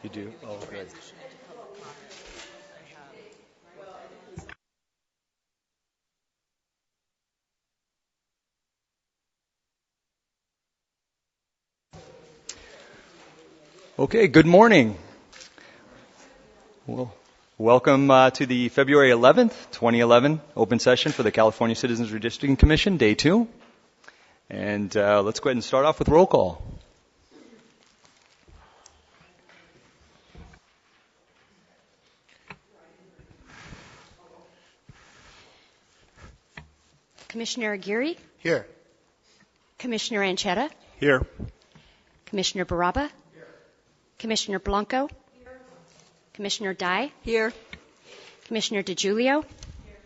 You do? Oh, good. Okay, good morning. Well, welcome to the February 11th, 2011 open session for the California Citizens Redistricting Commission, Day 2. And let's go ahead and start off with roll call. Commissioner Aguirre? Here. Commissioner Anchetta? Here. Commissioner Baraba? Here. Commissioner Blanco? Here. Commissioner Dye? Here. Commissioner DiGiulio? Here.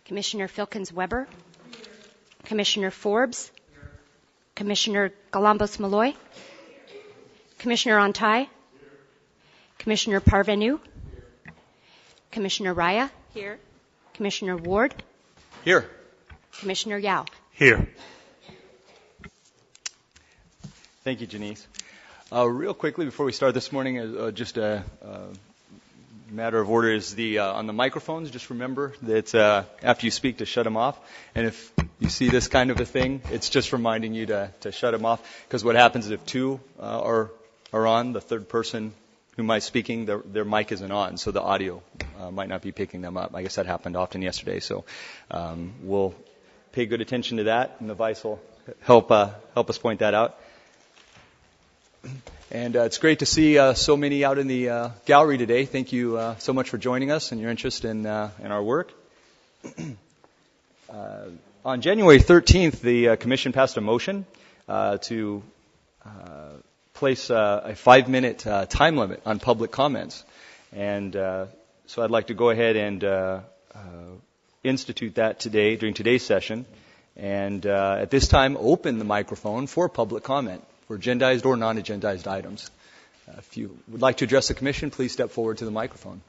Commissioner Filkins-Weber? Here. Commissioner Forbes? Here. Commissioner Galambos-Malloy? Here. Commissioner Antai? Here. Commissioner Parvenu? Here. Commissioner Raya? Here. Commissioner Ward? Here. Commissioner Yao? Here. Thank you, Janice. Real quickly, before we start this morning, just a matter of order is on the microphones, just remember that after you speak to shut them off. And if you see this kind of a thing, it's just reminding you to shut them off. Because what happens is if two are on, the third person who might be speaking, their mic isn't on, so the audio might not be picking them up. I guess that happened often yesterday. So we'll pay good attention to that, and the vice will help us point that out. And it's great to see so many out in the gallery today. Thank you so much for joining us and your interest in our work. On January 13th, the Commission passed a motion to place a 5-minute time limit on public comments. And so I'd like to go ahead and institute that today, during today's session. And at this time, open the microphone for public comment for agendized or non-agendized items. If you would like to address the Commission, please step forward to the microphone.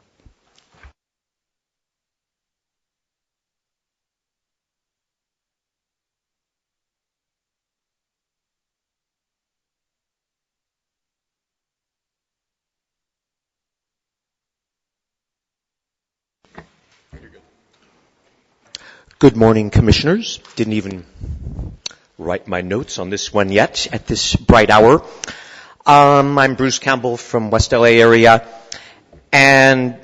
Good morning, Commissioners. Didn't even write my notes on this one yet at this bright hour. I'm Bruce Campbell from West LA area. And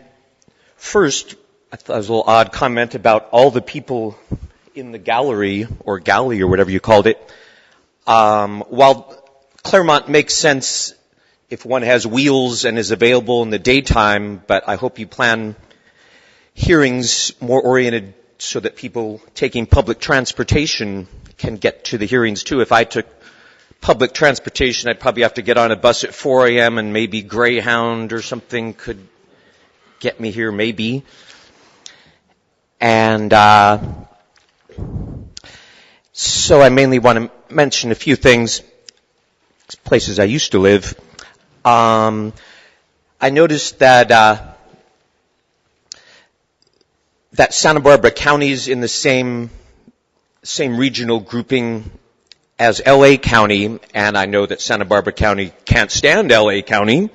first, I thought it was a little odd comment about all the people in the gallery, or galley, or whatever you called it. While Claremont makes sense if one has wheels and is available in the daytime, but I hope you plan hearings more oriented so that people taking public transportation can get to the hearings too. If I took public transportation, I'd probably have to get on a bus at 4 a.m. and maybe Greyhound or something could get me here, maybe. And so I mainly want to mention a few things, places I used to live. I noticed that Santa Barbara County is in the same regional grouping as LA County, and I know that Santa Barbara County can't stand LA County,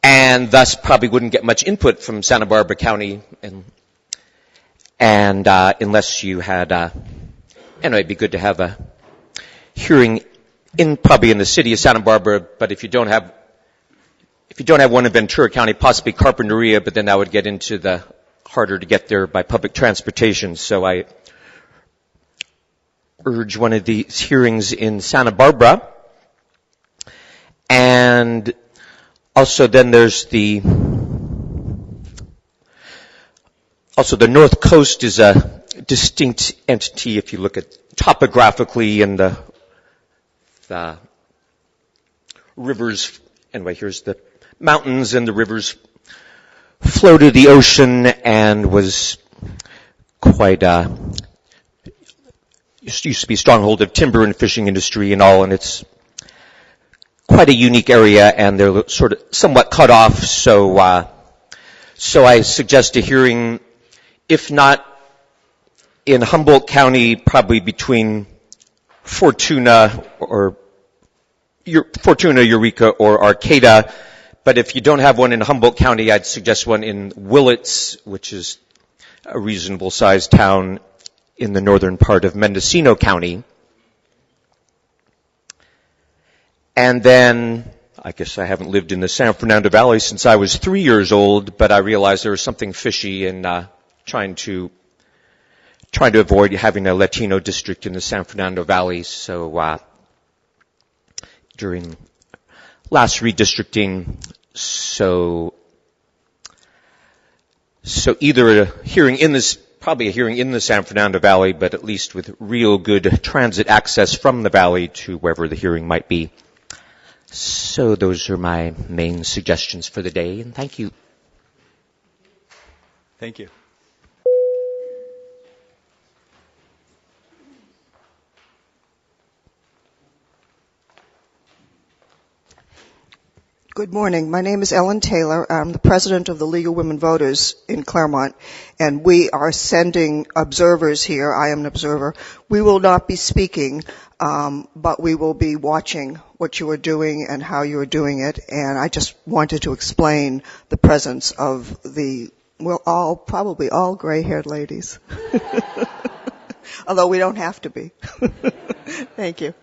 and thus probably wouldn't get much input from Santa Barbara County, and unless you had, it'd be good to have a hearing probably in the city of Santa Barbara, but if you don't have one in Ventura County, possibly Carpinteria, but then that would get into the harder to get there by public transportation. So I urge one of these hearings in Santa Barbara. And also then there's the North Coast is a distinct entity if you look at topographically and the rivers. Anyway, here's the mountains and the rivers flow to the ocean and was quite used to be a stronghold of timber and fishing industry and all, and it's quite a unique area, and they're sort of somewhat cut off. So I suggest a hearing, if not in Humboldt County, probably between Fortuna, Eureka, or Arcata, But if you don't have one in Humboldt County, I'd suggest one in Willits, which is a reasonable-sized town in the northern part of Mendocino County. And then, I guess I haven't lived in the San Fernando Valley since I was 3 years old, but I realized there was something fishy in trying to avoid having a Latino district in the San Fernando Valley. So during last redistricting, so either probably a hearing in the San Fernando Valley, but at least with real good transit access from the valley to wherever the hearing might be. So those are my main suggestions for the day, and thank you. Thank you. Good morning. My name is Ellen Taylor. I'm the president of the League of Women Voters in Claremont, and we are sending observers here. I am an observer. We will not be speaking, but we will be watching what you are doing and how you are doing it, and I just wanted to explain the presence of probably all gray-haired ladies. Although we don't have to be. Thank you.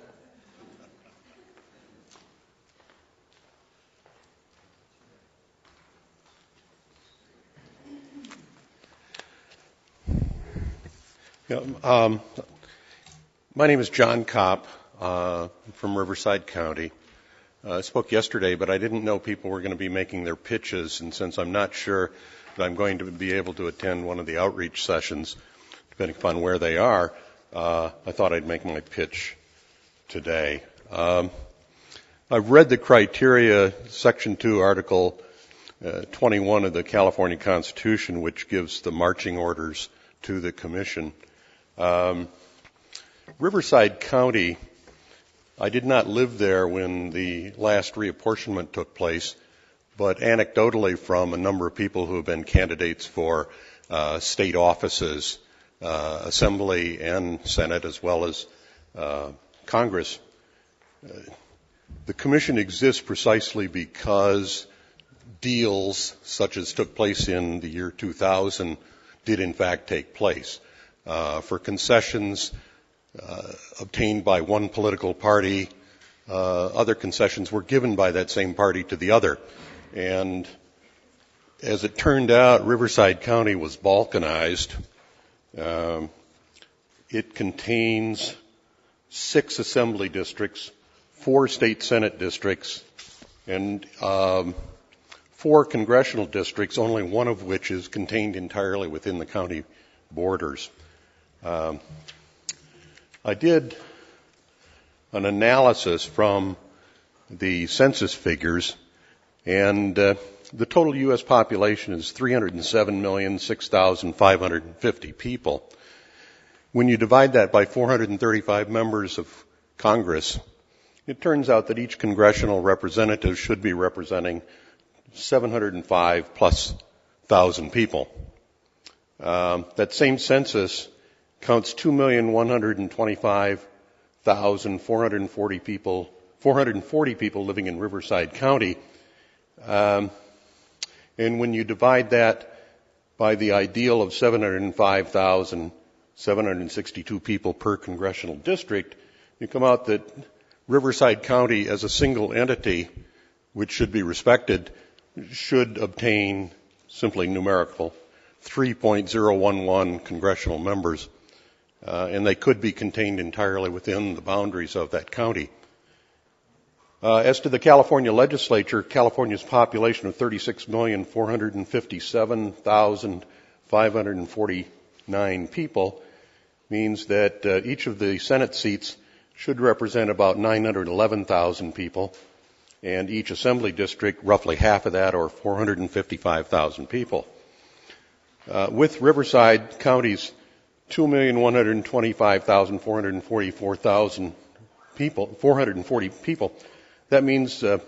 Yeah, my name is John Kopp from Riverside County. I spoke yesterday, but I didn't know people were going to be making their pitches, and since I'm not sure that I'm going to be able to attend one of the outreach sessions, depending upon where they are, I thought I'd make my pitch today. I've read the criteria, Section 2, Article 21 of the California Constitution, which gives the marching orders to the Commission. Riverside County, I did not live there when the last reapportionment took place, but anecdotally from a number of people who have been candidates for state offices, Assembly and Senate, as well as Congress, the Commission exists precisely because deals such as took place in the year 2000 did in fact take place. For concessions obtained by one political party, other concessions were given by that same party to the other. And as it turned out, Riverside County was balkanized. It contains 6 assembly districts, 4 state senate districts, and 4 congressional districts, only one of which is contained entirely within the county borders. I did an analysis from the census figures, and the total U.S. population is 307,006,550 people. When you divide that by 435 members of Congress, it turns out that each congressional representative should be representing 705 plus thousand people. That same census counts 2,125,440 people, 440 people living in Riverside County. And when you divide that by the ideal of 705,762 people per congressional district, you come out that Riverside County as a single entity, which should be respected, should obtain simply numerical 3.011 congressional members, and they could be contained entirely within the boundaries of that county. As to the California legislature, California's population of 36,457,549 people means that each of the Senate seats should represent about 911,000 people, and each assembly district roughly half of that, or 455,000 people. With Riverside County's 2,125,444,000 people, 440 people, that means there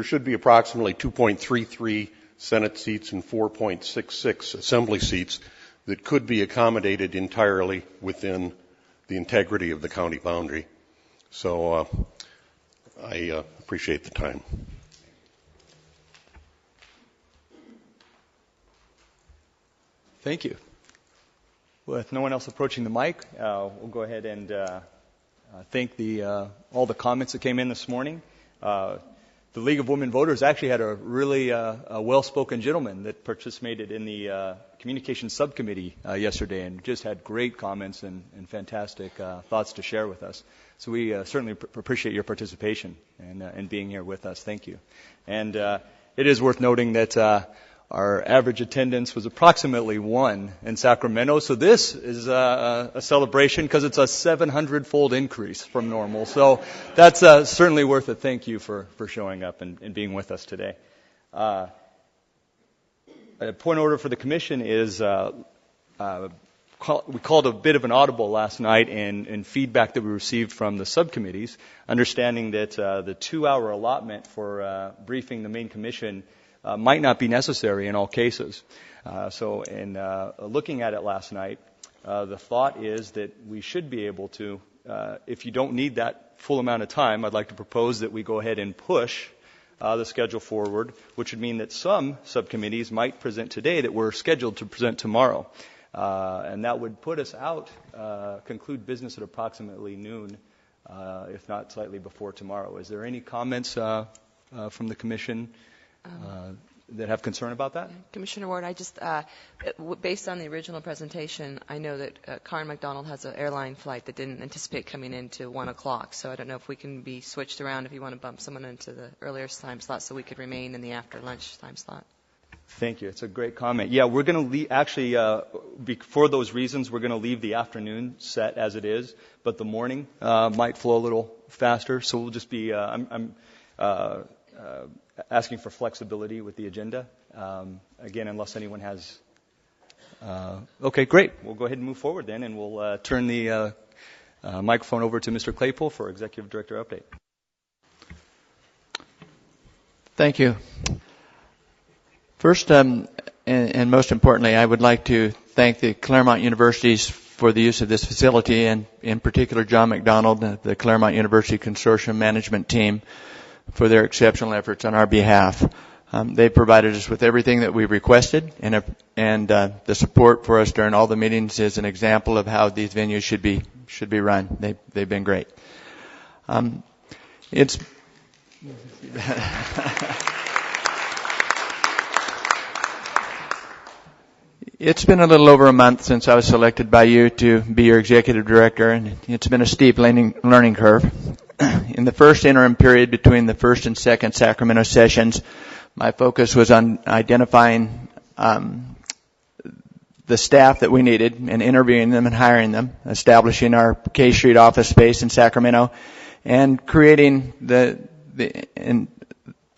should be approximately 2.33 Senate seats and 4.66 Assembly seats that could be accommodated entirely within the integrity of the county boundary. So I appreciate the time. Thank you. With no one else approaching the mic, we'll go ahead and thank all the comments that came in this morning. The League of Women Voters actually had a really well-spoken gentleman that participated in the communications subcommittee yesterday and just had great comments and fantastic thoughts to share with us. So we certainly appreciate your participation and being here with us. Thank you. And it is worth noting that our average attendance was approximately 1 in Sacramento. So this is a celebration because it's a 700-fold increase from normal. So that's certainly worth a thank you for showing up and being with us today. A point of order for the commission is we called a bit of an audible last night in feedback that we received from the subcommittees, understanding that the 2-hour allotment for briefing the main commission might not be necessary in all cases. So in looking at it last night, the thought is that we should be able to, if you don't need that full amount of time, I'd like to propose that we go ahead and push the schedule forward, which would mean that some subcommittees might present today that were scheduled to present tomorrow. And that would put us out, conclude business at approximately noon, if not slightly before tomorrow. Is there any comments from the commission that have concern about that? Commissioner Ward, I just, based on the original presentation, I know that Karen McDonald has an airline flight that didn't anticipate coming in to 1 o'clock, so I don't know if we can be switched around if you want to bump someone into the earlier time slot so we could remain in the after lunch time slot. Thank you. It's a great comment. Yeah, we're going to actually, for those reasons, we're going to leave the afternoon set as it is, but the morning might flow a little faster, so we'll just be, I'm asking for flexibility with the agenda. Again, unless anyone has... okay, great. We'll go ahead and move forward then, and we'll turn the microphone over to Mr. Claypool for Executive Director update. Thank you. First, and most importantly, I would like to thank the Claremont Universities for the use of this facility, and in particular John McDonald, the Claremont University Consortium Management Team, for their exceptional efforts on our behalf. They provided us with everything that we requested, and the support for us during all the meetings is an example of how these venues should be run. They've been great. It's been a little over a month since I was selected by you to be your executive director, and it's been a steep learning curve. In the first interim period between the first and second Sacramento sessions, my focus was on identifying the staff that we needed and interviewing them and hiring them, establishing our K Street office space in Sacramento, and creating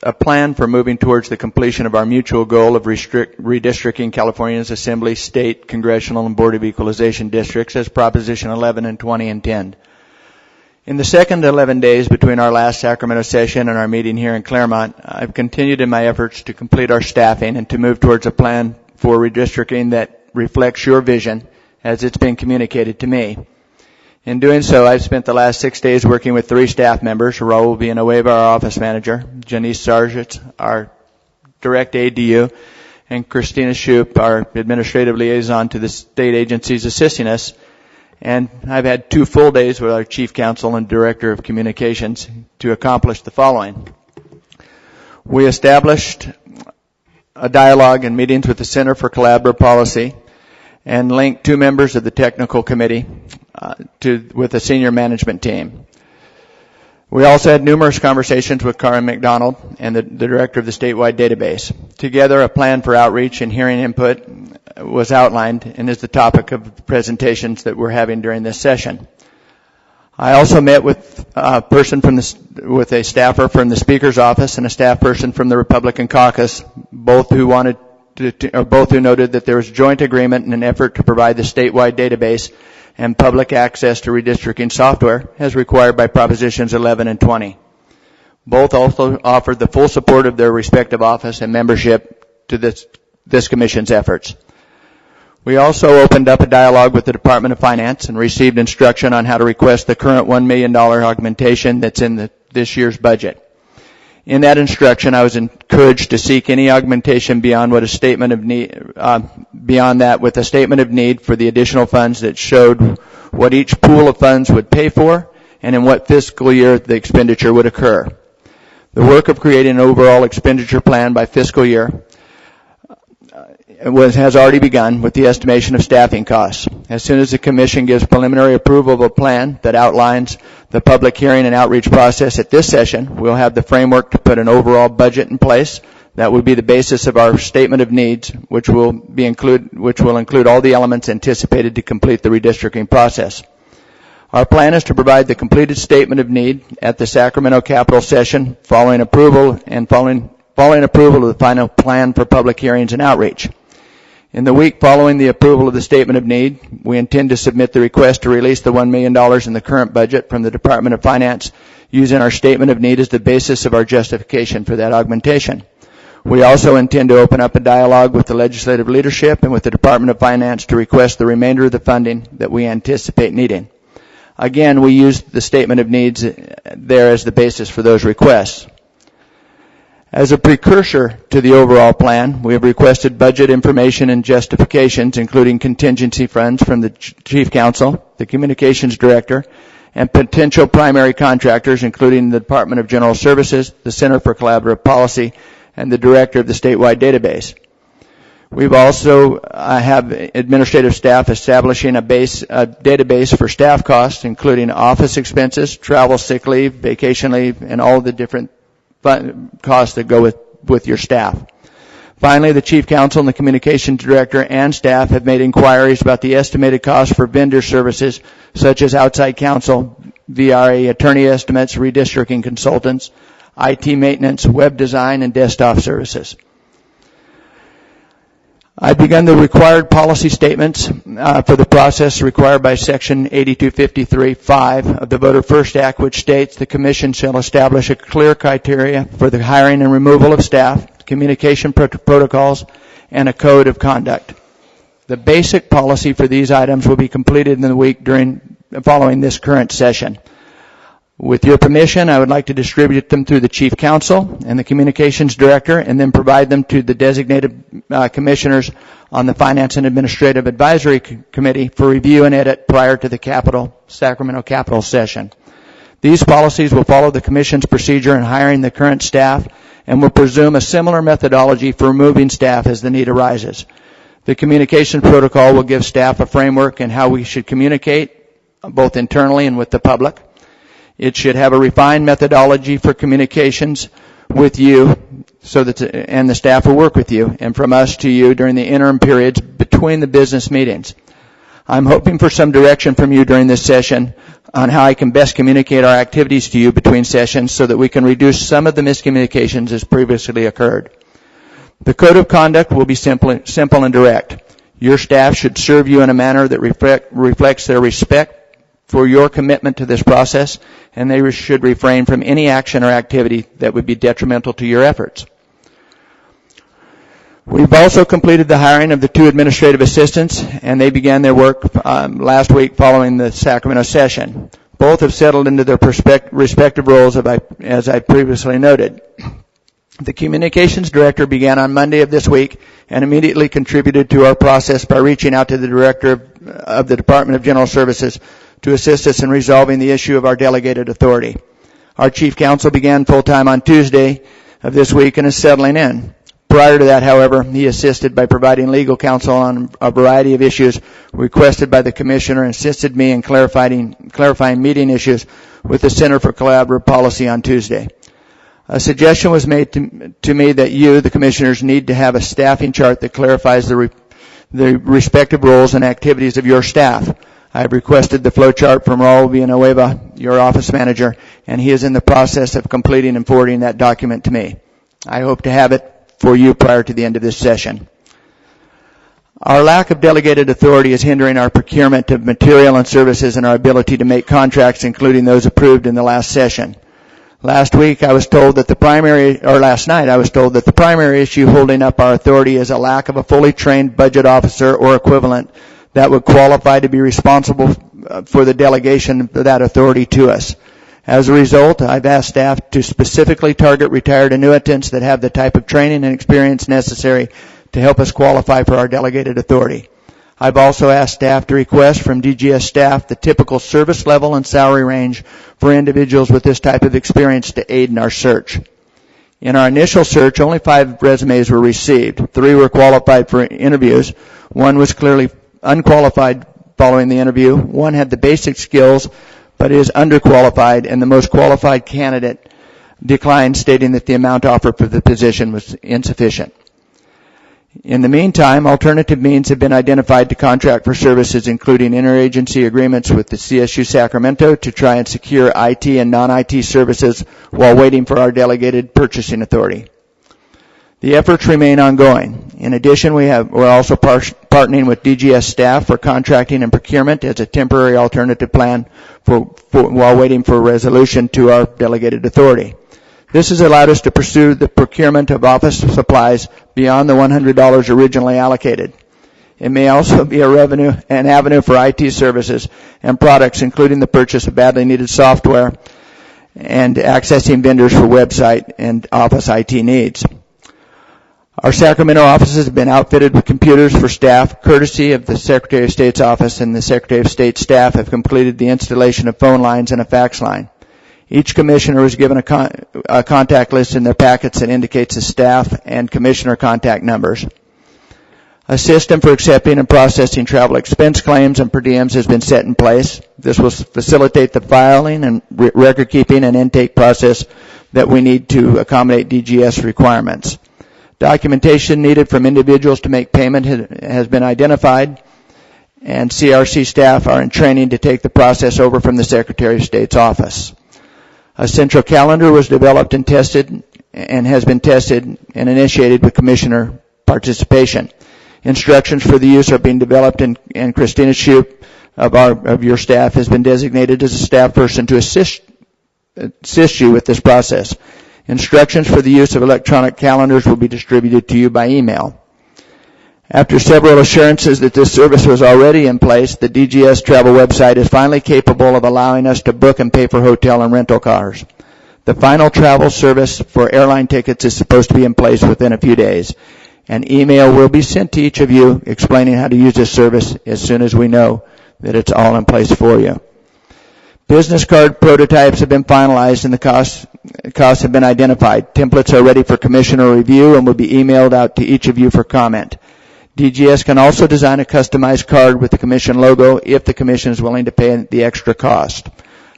a plan for moving towards the completion of our mutual goal of redistricting California's Assembly, State, Congressional, and Board of Equalization districts as Proposition 11 and 20 intend. In the second 11 days between our last Sacramento session and our meeting here in Claremont, I've continued in my efforts to complete our staffing and to move towards a plan for redistricting that reflects your vision as it's been communicated to me. In doing so, I've spent the last 6 days working with 3 staff members, Raul Villanueva, our office manager, Janice Sargent, our direct aide to you, and Christina Shoup, our administrative liaison to the state agencies assisting us. And I've had 2 full days with our chief counsel and director of communications to accomplish the following. We established a dialogue and meetings with the Center for Collaborative Policy and linked 2 members of the technical committee with the senior management team. We also had numerous conversations with Karen McDonald and the director of the statewide database. Together, a plan for outreach and hearing input was outlined and is the topic of the presentations that we're having during this session. I also met with a person with a staffer from the Speaker's office and a staff person from the Republican caucus, both who noted that there was joint agreement in an effort to provide the statewide database and public access to redistricting software as required by Propositions 11 and 20. Both also offered the full support of their respective office and membership to this Commission's efforts. We also opened up a dialogue with the Department of Finance and received instruction on how to request the current $1 million augmentation that's in this year's budget. In that instruction, I was encouraged to seek any augmentation beyond what a statement of need, beyond that with a statement of need for the additional funds that showed what each pool of funds would pay for and in what fiscal year the expenditure would occur. The work of creating an overall expenditure plan by fiscal year has already begun with the estimation of staffing costs. As soon as the Commission gives preliminary approval of a plan that outlines the public hearing and outreach process at this session, we'll have the framework to put an overall budget in place that would be the basis of our statement of needs, which will include all the elements anticipated to complete the redistricting process. Our plan is to provide the completed statement of need at the Sacramento Capitol session following approval of the final plan for public hearings and outreach. In the week following the approval of the statement of need, we intend to submit the request to release the $1 million in the current budget from the Department of Finance using our statement of need as the basis of our justification for that augmentation. We also intend to open up a dialogue with the legislative leadership and with the Department of Finance to request the remainder of the funding that we anticipate needing. Again, we use the statement of needs there as the basis for those requests. As a precursor to the overall plan, we have requested budget information and justifications, including contingency funds from the Chief Counsel, the Communications Director, and potential primary contractors, including the Department of General Services, the Center for Collaborative Policy, and the Director of the statewide database. We've also have administrative staff establishing a database for staff costs, including office expenses, travel, sick leave, vacation leave, and all the different costs that go with your staff. Finally, the Chief Counsel and the Communications Director and staff have made inquiries about the estimated costs for vendor services such as outside counsel, VRA attorney estimates, redistricting consultants, IT maintenance, web design, and desktop services. I've begun the required policy statements for the process required by Section 8253(5) of the Voter First Act, which states the Commission shall establish a clear criteria for the hiring and removal of staff, communication protocols, and a code of conduct. The basic policy for these items will be completed in the week following this current session. With your permission, I would like to distribute them through the Chief Counsel and the Communications Director and then provide them to the designated commissioners on the Finance and Administrative Advisory Committee for review and edit prior to the Sacramento Capitol session. These policies will follow the Commission's procedure in hiring the current staff and will presume a similar methodology for removing staff as the need arises. The communications protocol will give staff a framework in how we should communicate, both internally and with the public. It should have a refined methodology for communications with you and the staff will work with you and from us to you during the interim periods between the business meetings. I'm hoping for some direction from you during this session on how I can best communicate our activities to you between sessions so that we can reduce some of the miscommunications as previously occurred. The code of conduct will be simple and direct. Your staff should serve you in a manner that reflects their respect for your commitment to this process, and they should refrain from any action or activity that would be detrimental to your efforts. We've also completed the hiring of the 2 administrative assistants, and they began their work last week following the Sacramento session. Both have settled into their respective roles, as I previously noted. The Communications Director began on Monday of this week and immediately contributed to our process by reaching out to the Director of the Department of General Services to assist us in resolving the issue of our delegated authority. Our Chief Counsel began full-time on Tuesday of this week and is settling in. Prior to that, however, he assisted by providing legal counsel on a variety of issues requested by the Commissioner and assisted me in clarifying meeting issues with the Center for Collaborative Policy on Tuesday. A suggestion was made to me that you, the Commissioners, need to have a staffing chart that clarifies the respective roles and activities of your staff. I have requested the flow chart from Raul Villanueva, your office manager, and he is in the process of completing and forwarding that document to me. I hope to have it for you prior to the end of this session. Our lack of delegated authority is hindering our procurement of material and services and our ability to make contracts, including those approved in the last session. Last night I was told that the primary issue holding up our authority is a lack of a fully trained budget officer or equivalent that would qualify to be responsible for the delegation of that authority to us. As a result, I've asked staff to specifically target retired annuitants that have the type of training and experience necessary to help us qualify for our delegated authority. I've also asked staff to request from DGS staff the typical service level and salary range for individuals with this type of experience to aid in our search. In our initial search, only 5 resumes were received. 3 were qualified for interviews. 1 was clearly unqualified following the interview. 1 had the basic skills but is underqualified, and the most qualified candidate declined, stating that the amount offered for the position was insufficient. In the meantime, alternative means have been identified to contract for services, including interagency agreements with the CSU Sacramento to try and secure IT and non-IT services while waiting for our delegated purchasing authority. The efforts remain ongoing. In addition, we're also partnering with DGS staff for contracting and procurement as a temporary alternative plan while waiting for resolution to our delegated authority. This has allowed us to pursue the procurement of office supplies beyond the $100 originally allocated. It may also be an avenue for IT services and products, including the purchase of badly needed software and accessing vendors for website and office IT needs. Our Sacramento offices have been outfitted with computers for staff, courtesy of the Secretary of State's office, and the Secretary of State staff have completed the installation of phone lines and a fax line. Each commissioner is given a contact list in their packets that indicates the staff and commissioner contact numbers. A system for accepting and processing travel expense claims and per diems has been set in place. This will facilitate the filing and record keeping and intake process that we need to accommodate DGS requirements. Documentation needed from individuals to make payment has been identified, and CRC staff are in training to take the process over from the Secretary of State's office. A central calendar was developed and tested and has been tested and initiated with commissioner participation. Instructions for the use are being developed, and Christina Shoup of your staff has been designated as a staff person to assist you with this process. Instructions for the use of electronic calendars will be distributed to you by email. After several assurances that this service was already in place, the DGS travel website is finally capable of allowing us to book and pay for hotel and rental cars. The final travel service for airline tickets is supposed to be in place within a few days. An email will be sent to each of you explaining how to use this service as soon as we know that it's all in place for you. Business card prototypes have been finalized and the costs have been identified. Templates are ready for commissioner review and will be emailed out to each of you for comment. DGS can also design a customized card with the commission logo if the commission is willing to pay the extra cost.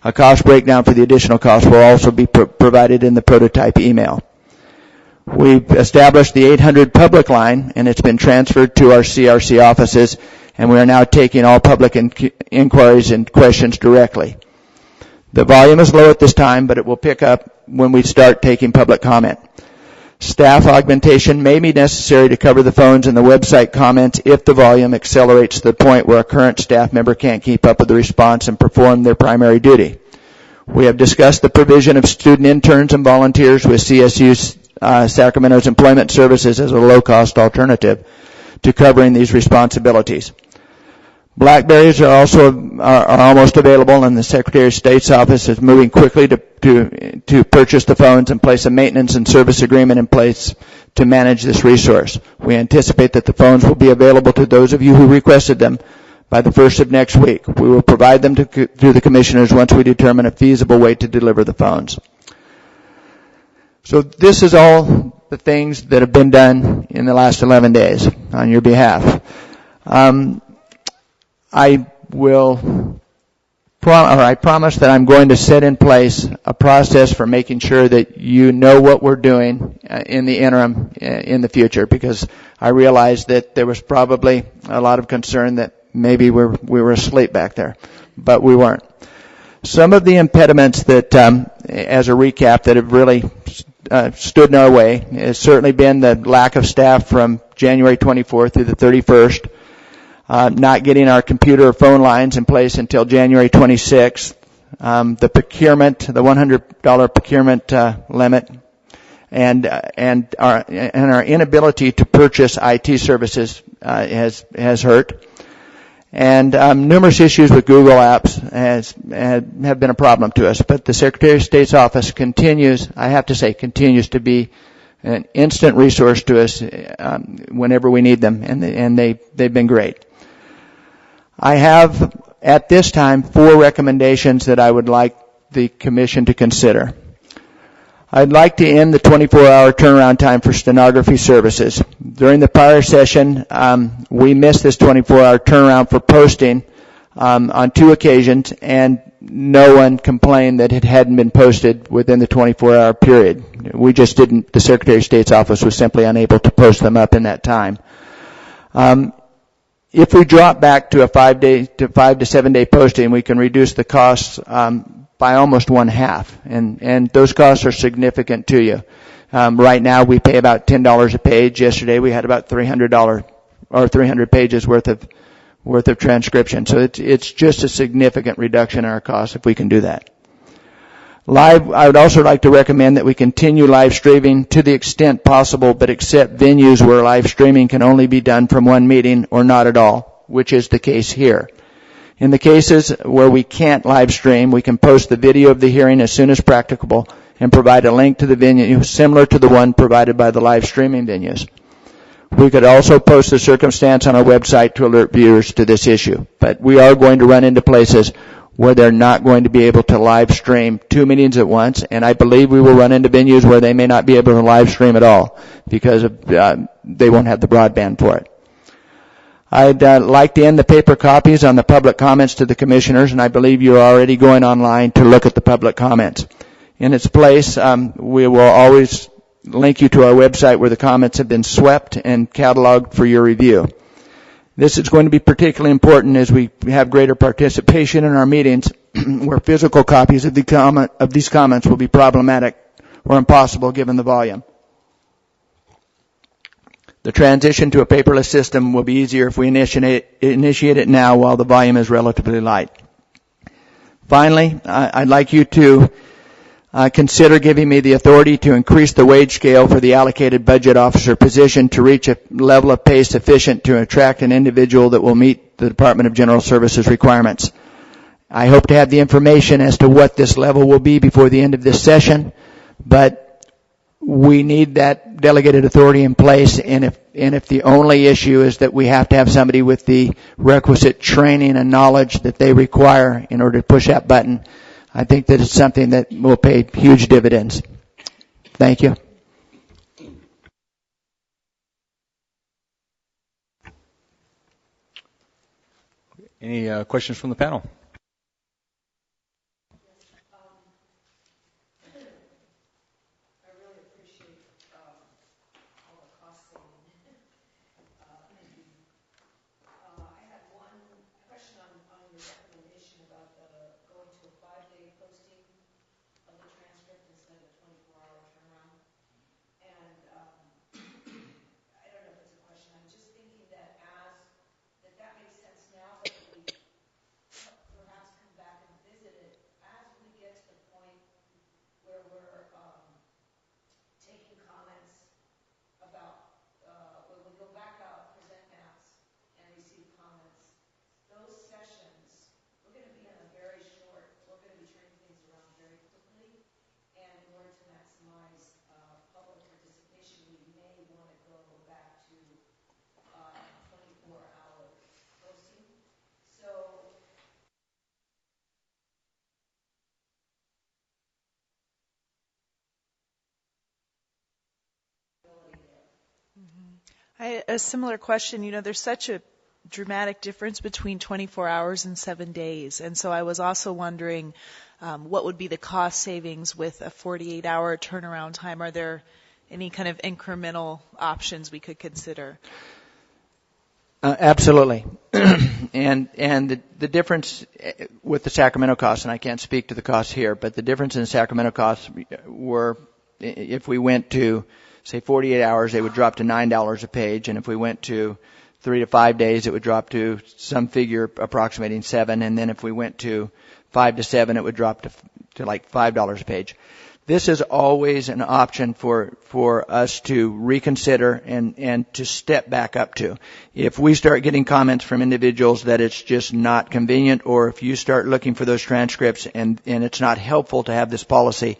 A cost breakdown for the additional cost will also be provided in the prototype email. We've established the 800 public line, and it's been transferred to our CRC offices, and we are now taking all public inquiries and questions directly. The volume is low at this time, but it will pick up when we start taking public comment. Staff augmentation may be necessary to cover the phones and the website comments if the volume accelerates to the point where a current staff member can't keep up with the response and perform their primary duty. We have discussed the provision of student interns and volunteers with CSU Sacramento's Employment Services as a low-cost alternative to covering these responsibilities. BlackBerries are almost available, and the Secretary of State's office is moving quickly to purchase the phones and place a maintenance and service agreement in place to manage this resource. We anticipate that the phones will be available to those of you who requested them by the 1st of next week. We will provide them to the commissioners once we determine a feasible way to deliver the phones. So this is all the things that have been done in the last 11 days on your behalf. I promise that I'm going to set in place a process for making sure that you know what we're doing in the interim in the future, because I realized that there was probably a lot of concern that maybe we were asleep back there, but we weren't. Some of the impediments that, as a recap, that have really stood in our way has certainly been the lack of staff from January 24th through the 31st. Not getting our computer or phone lines in place until January 26th, the procurement, the $100 procurement limit, and our inability to purchase IT services has hurt, And numerous issues with Google Apps have been a problem to us. But the Secretary of State's office continues to be an instant resource to us whenever we need them, and they've been great. I have, at this time, 4 recommendations that I would like the Commission to consider. I'd like to end the 24-hour turnaround time for stenography services. During the prior session, we missed this 24-hour turnaround for posting on 2 occasions, and no one complained that it hadn't been posted within the 24-hour period. We just didn't, the Secretary of State's office was simply unable to post them up in that time. If we drop back to a 5 to 7 day posting, we can reduce the costs by almost 1/2, and those costs are significant to you. Right now, we pay about $10 a page. Yesterday, we had about $300 or 300 pages worth of transcription. So it's just a significant reduction in our costs if we can do that. I would also like to recommend that we continue live streaming to the extent possible, but accept venues where live streaming can only be done from one meeting or not at all, which is the case here. In the cases where we can't live stream, we can post the video of the hearing as soon as practicable and provide a link to the venue similar to the one provided by the live streaming venues. We could also post the circumstance on our website to alert viewers to this issue, but we are going to run into places where they're not going to be able to live stream 2 meetings at once, and I believe we will run into venues where they may not be able to live stream at all because they won't have the broadband for it. I'd like to end the paper copies on the public comments to the commissioners, and I believe you're already going online to look at the public comments. In its place, we will always link you to our website where the comments have been swept and cataloged for your review. This is going to be particularly important as we have greater participation in our meetings where physical copies of these comments will be problematic or impossible given the volume. The transition to a paperless system will be easier if we initiate it now while the volume is relatively light. Finally, I'd like you to consider giving me the authority to increase the wage scale for the allocated budget officer position to reach a level of pay sufficient to attract an individual that will meet the Department of General Services requirements. I hope to have the information as to what this level will be before the end of this session, but we need that delegated authority in place, and if the only issue is that we have to have somebody with the requisite training and knowledge that they require in order to push that button, I think that it's something that will pay huge dividends. Thank you. Any questions from the panel? A similar question. You know, there's such a dramatic difference between 24 hours and 7 days. And so I was also wondering what would be the cost savings with a 48-hour turnaround time? Are there any kind of incremental options we could consider? Absolutely. and the difference with the Sacramento costs, and I can't speak to the costs here, but the difference in Sacramento costs were if we went to, say, 48 hours, they would drop to $9 a page, and if we went to 3 to 5 days, it would drop to some figure approximating $7, and then if we went to 5 to 7, it would drop to like $5 a page. this is always an option for us to reconsider and to step back up to. If we start getting comments from individuals that it's just not convenient, or if you start looking for those transcripts and it's not helpful to have this policy,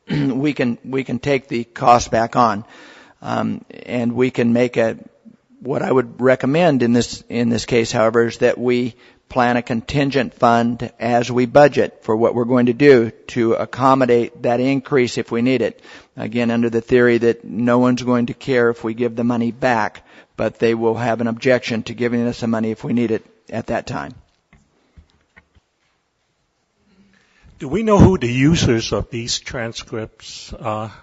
we can take the cost back on, and we can make what I would recommend in this case, however, is that we plan a contingent fund as we budget for what we're going to do to accommodate that increase if we need it. Again, under the theory that no one's going to care if we give the money back, but they will have an objection to giving us the money if we need it at that time. Do we know who the users of these transcripts are?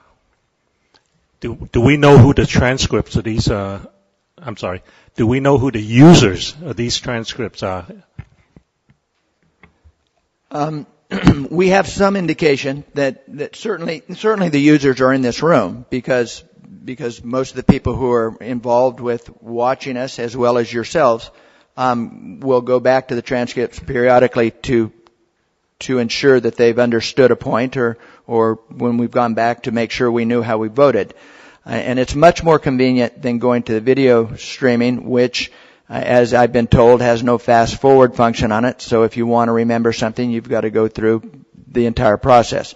Do we know who the transcripts of these do we know who the users of these transcripts are? We have some indication that certainly the users are in this room because most of the people who are involved with watching us, as well as yourselves, will go back to the transcripts periodically to ensure that they've understood a point, or when we've gone back to make sure we knew how we voted. And it's much more convenient than going to the video streaming, which, as I've been told, has no fast forward function on it. So if you want to remember something, you've got to go through the entire process.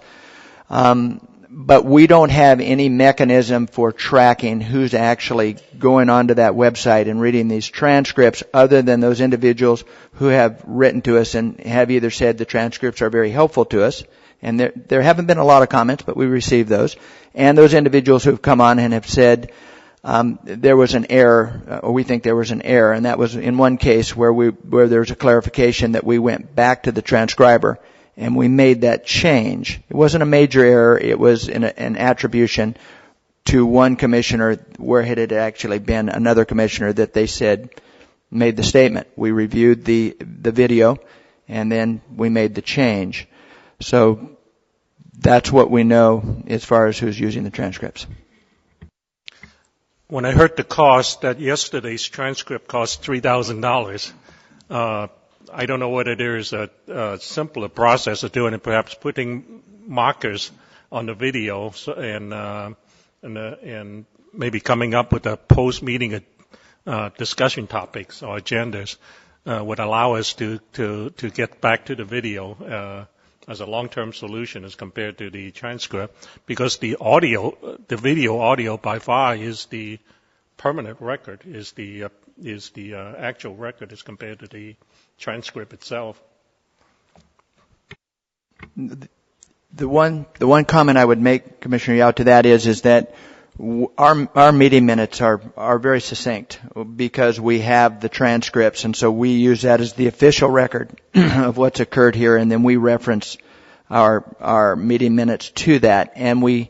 But we don't have any mechanism for tracking who's actually going onto that website and reading these transcripts, other than those individuals who have written to us and have either said the transcripts are very helpful to us. And there haven't been a lot of comments, but we received those. And those individuals who have come on and have said there was an error, or we think there was an error, and that was in one case where there was a clarification that we went back to the transcriber and we made that change. It wasn't a major error. It was an attribution to one commissioner where it had actually been another commissioner that they said made the statement. We reviewed the video, and then we made the change. So that's what we know as far as who's using the transcripts. When I heard the cost, that yesterday's transcript cost $3,000, I don't know whether there is a simpler process of doing it, perhaps putting markers on the video and maybe coming up with a post-meeting discussion topics or agendas would allow us to get back to the video as a long-term solution as compared to the transcript, because the video audio by far is the permanent record, is the actual record as compared to the transcript itself. The one comment I would make, Commissioner Yao, to that is that our meeting minutes are very succinct because we have the transcripts, and so we use that as the official record of what's occurred here, and then we reference our meeting minutes to that. And we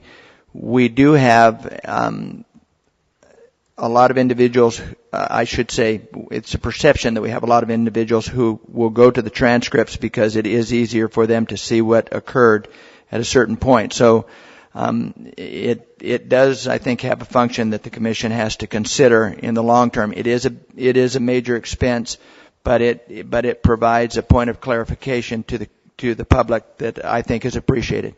do have a lot of individuals, I should say, it's a perception that we have a lot of individuals who will go to the transcripts because it is easier for them to see what occurred at a certain point. So it does, I think, have a function that the Commission has to consider in the long term. It is a major expense, but it provides a point of clarification to the public that I think is appreciated.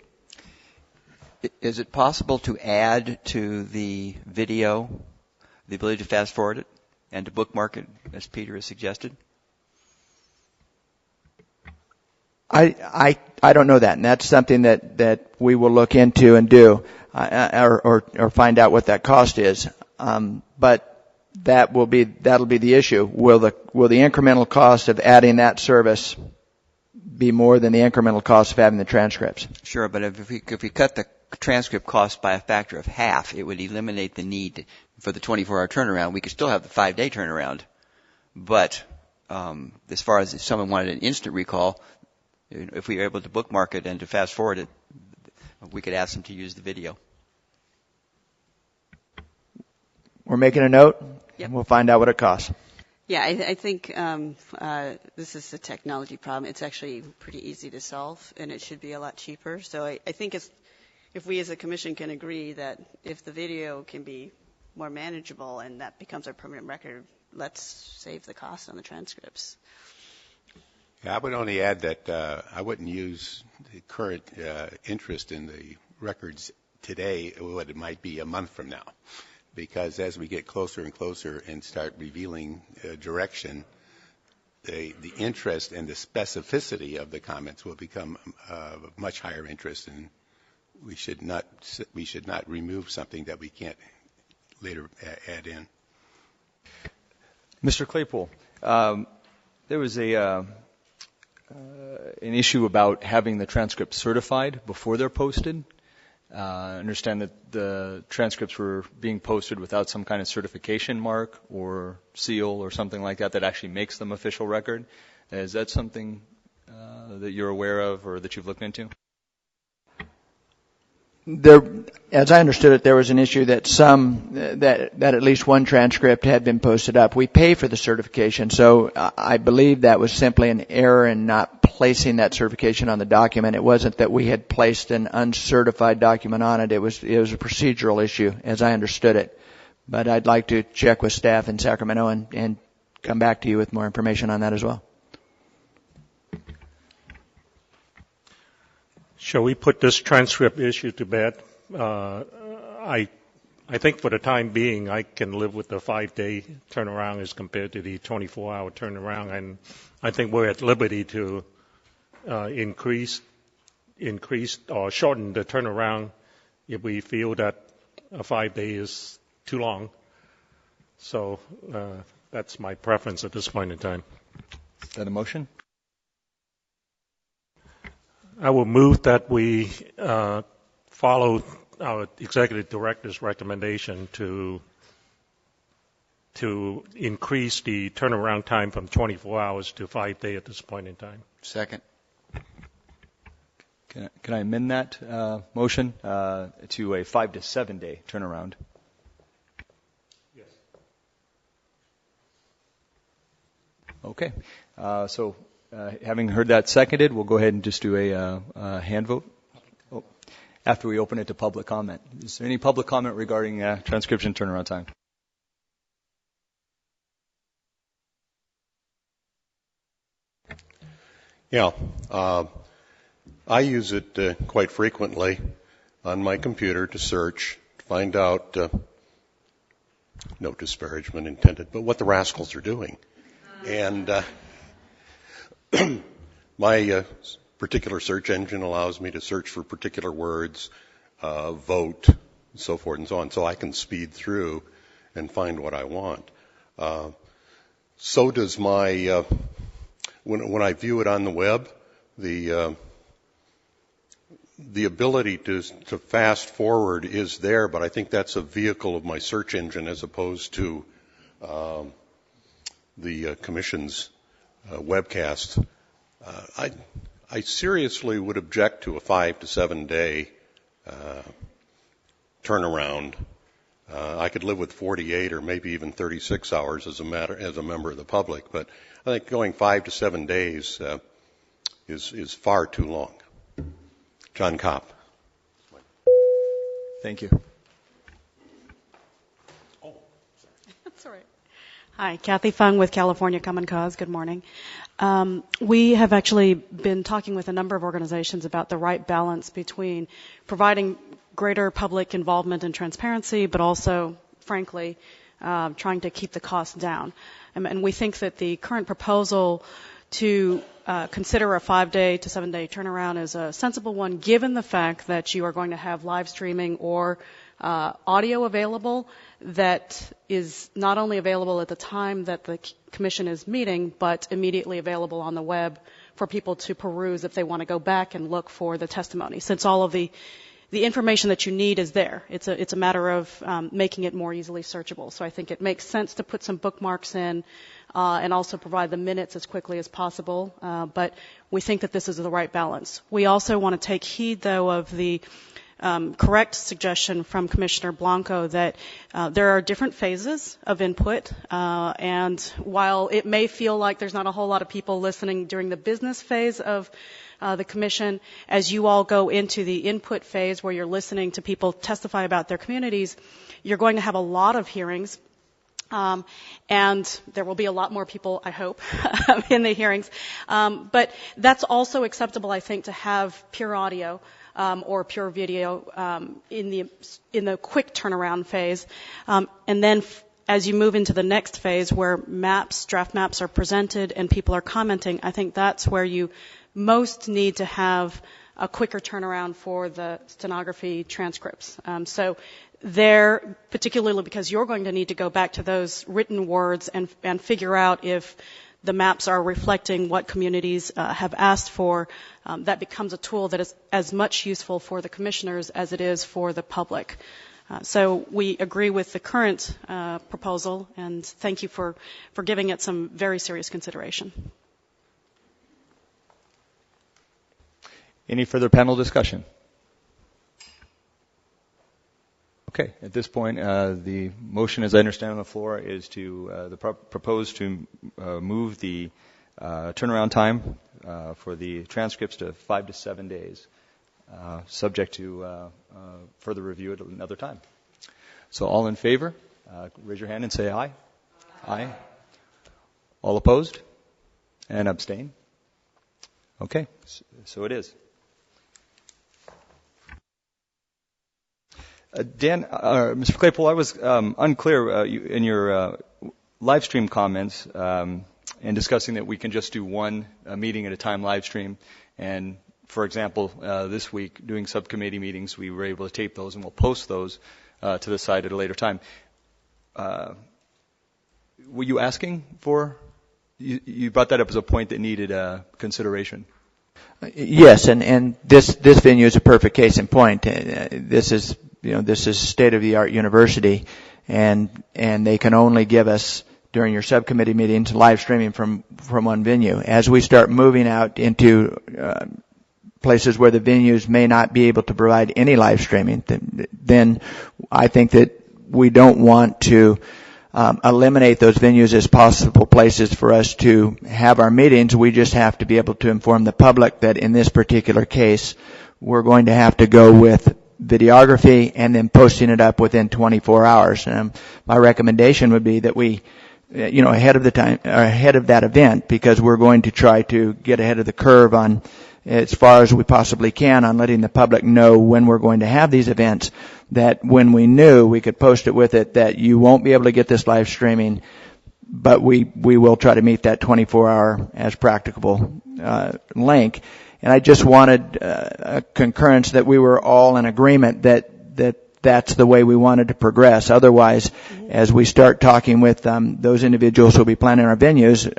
Is it possible to add to the video the ability to fast forward it and to bookmark it, as Peter has suggested? I don't know that, and that's something that we will look into and do, or find out what that cost is. But that'll be the issue. Will the incremental cost of adding that service be more than the incremental cost of having the transcripts? Sure, but if we cut the transcript cost by a factor of half, it would eliminate the need for the 24-hour turnaround. We could still have the 5-day turnaround, but as far as if someone wanted an instant recall, if we were able to bookmark it and to fast forward it, we could ask them to use the video. We're making a note, Yep. and we'll find out what it costs. Yeah, I think this is a technology problem. It's actually pretty easy to solve, and it should be a lot cheaper. So I think if we as a commission can agree that if the video can be more manageable and that becomes our permanent record, let's save the cost on the transcripts. Yeah, I would only add that I wouldn't use the current interest in the records today what it might be a month from now. Because as we get closer and closer and start revealing direction, the interest and the specificity of the comments will become of much higher interest, and we should not remove something that we can't later add in. Mr. Claypool, there was an issue about having the transcripts certified before they're posted. I understand that the transcripts were being posted without some kind of certification mark or seal or something like that that actually makes them official record. Is that something that you're aware of or that you've looked into? There, as I understood it, there was an issue that that at least one transcript had been posted up. We pay for the certification, so I believe that was simply an error in not placing that certification on the document. It wasn't that we had placed an uncertified document on it. It was a procedural issue, as I understood it. But I'd like to check with staff in Sacramento and come back to you with more information on that as well. Shall we put this transcript issue to bed? I think for the time being, I can live with the 5-day turnaround as compared to the 24-hour turnaround, and I think we're at liberty to increase or shorten the turnaround if we feel that a 5-day is too long. So that's my preference at this point in time. Is that a motion? I will move that we follow our executive director's recommendation to increase the turnaround time from 24 hours to 5 days at this point in time. Second. Can I amend that motion to a 5 to 7 day turnaround? Yes. Okay. So having heard that seconded, we'll go ahead and just do a hand vote after we open it to public comment. Is there any public comment regarding transcription turnaround time? Yeah. I use it quite frequently on my computer to search, to find out, no disparagement intended, but what the rascals are doing. And my particular search engine allows me to search for particular words, vote, and so forth and so on, so I can speed through and find what I want. So does my, when I view it on the web, the ability to fast forward is there, but I think that's a vehicle of my search engine as opposed to the Commission's webcast. I seriously would object to a 5 to 7 day turnaround. I could live with 48 or maybe even 36 hours as a member of the public, but I think going 5 to 7 days is far too long. John Kopp. Thank you. That's all right. Hi, Kathy Fung with California Common Cause. Good morning. We have actually been talking with a number of organizations about the right balance between providing greater public involvement and transparency, but also, frankly, trying to keep the costs down. And we think that the current proposal to consider a 5-day to 7-day turnaround is a sensible one, given the fact that you are going to have live streaming or audio available that is not only available at the time that the commission is meeting, but immediately available on the web for people to peruse if they want to go back and look for the testimony. Since all of the information that you need is there, it's a matter of making it more easily searchable. So I think it makes sense to put some bookmarks in and also provide the minutes as quickly as possible. But we think that this is the right balance. We also want to take heed, though, of the correct suggestion from Commissioner Blanco that there are different phases of input, and while it may feel like there's not a whole lot of people listening during the business phase of the commission, as you all go into the input phase where you're listening to people testify about their communities, you're going to have a lot of hearings. And there will be a lot more people, I hope, in the hearings. But that's also acceptable, I think, to have pure audio or pure video in the quick turnaround phase. And then as you move into the next phase where draft maps are presented and people are commenting, I think that's where you most need to have a quicker turnaround for the stenography transcripts. So there, particularly because you're going to need to go back to those written words and figure out if the maps are reflecting what communities have asked for, that becomes a tool that is as much useful for the commissioners as it is for the public. So we agree with the current proposal, and thank you for giving it some very serious consideration. Any further panel discussion? Okay, at this point, the motion, as I understand on the floor, is to propose to move the turnaround time for the transcripts to 5 to 7 days, subject to further review at another time. So all in favor, raise your hand and say aye. Aye. All opposed and abstain? Okay, so it is. Dan, Mr. Claypool, I was unclear in your live stream comments and discussing that we can just do one meeting at a time live stream. And, for example, this week, doing subcommittee meetings, we were able to tape those and we'll post those to the site at a later time. Were you asking for? You brought that up as a point that needed consideration. Yes, and this venue is a perfect case in point. This is state-of-the-art university, and they can only give us during your subcommittee meetings live streaming from one venue. As we start moving out into places where the venues may not be able to provide any live streaming, then I think that we don't want to eliminate those venues as possible places for us to have our meetings. We just have to be able to inform the public that in this particular case, we're going to have to go with videography and then posting it up within 24 hours. My recommendation would be that we, ahead of that event, because we're going to try to get ahead of the curve on as far as we possibly can on letting the public know when we're going to have these events, that when we knew we could post it with it, that you won't be able to get this live streaming, but we will try to meet that 24-hour as practicable link. And I just wanted a concurrence that we were all in agreement that's the way we wanted to progress. Otherwise, as we start talking with those individuals who will be planning our venues,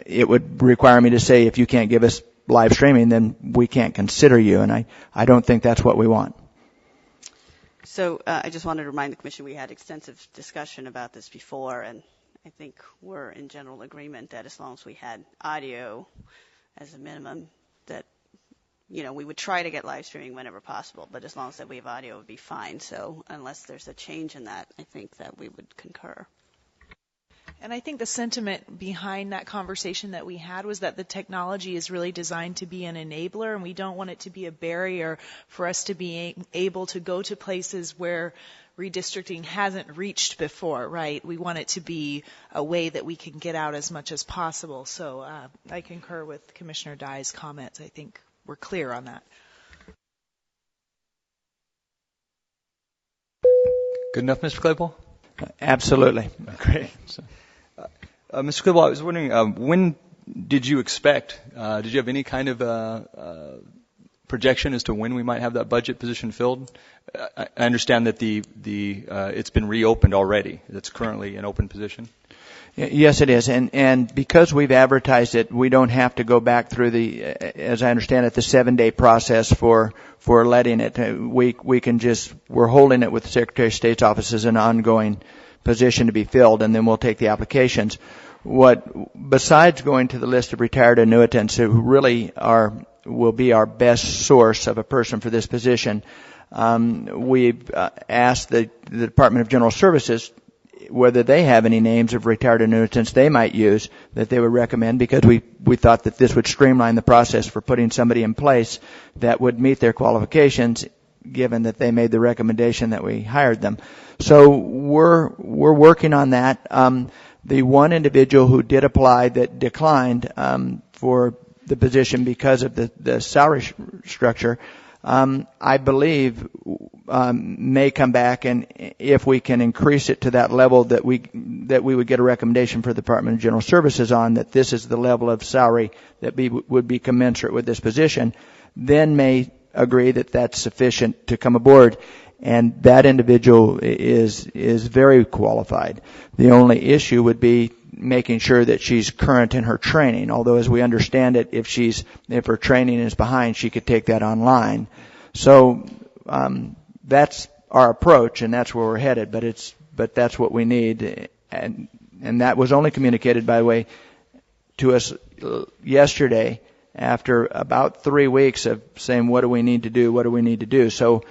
it would require me to say, if you can't give us live streaming, then we can't consider you. And I don't think that's what we want. So I just wanted to remind the Commission we had extensive discussion about this before, and I think we're in general agreement that as long as we had audio as a minimum, that we would try to get live streaming whenever possible, but as long as that we have audio, it would be fine. So unless there's a change in that, I think that we would concur. And I think the sentiment behind that conversation that we had was that the technology is really designed to be an enabler, and we don't want it to be a barrier for us to be able to go to places where redistricting hasn't reached before, right? We want it to be a way that we can get out as much as possible. So I concur with Commissioner Dye's comments. I think we're clear on that. Good enough, Mr. Claypool? Absolutely. Great. So, Mr. Claypool, I was wondering, when did you expect, did you have any kind of projection as to when we might have that budget position filled? I understand that it's been reopened already. It's currently an open position. Yes, it is. And because we've advertised it, we don't have to go back through as I understand it, the 7-day process for letting it. We're holding it with the Secretary of State's office as an ongoing position to be filled, and then we'll take the applications. Besides going to the list of retired annuitants who really will be our best source of a person for this position, we've asked the Department of General Services whether they have any names of retired annuitants they might use that they would recommend, because we thought that this would streamline the process for putting somebody in place that would meet their qualifications, given that they made the recommendation that we hired them. So we're working on that. The one individual who did apply that declined for the position because of the salary structure, I believe may come back, and if we can increase it to that level that we would get a recommendation for the Department of General Services on, that this is the level of salary that would be commensurate with this position, then may agree that that's sufficient to come aboard. And that individual is very qualified. The only issue would be making sure that she's current in her training. Although, as we understand it, if her training is behind, she could take that online. So that's our approach, and that's where we're headed. But that's what we need, and that was only communicated, by the way, to us yesterday after about 3 weeks of saying, what do we need to do? What do we need to do? So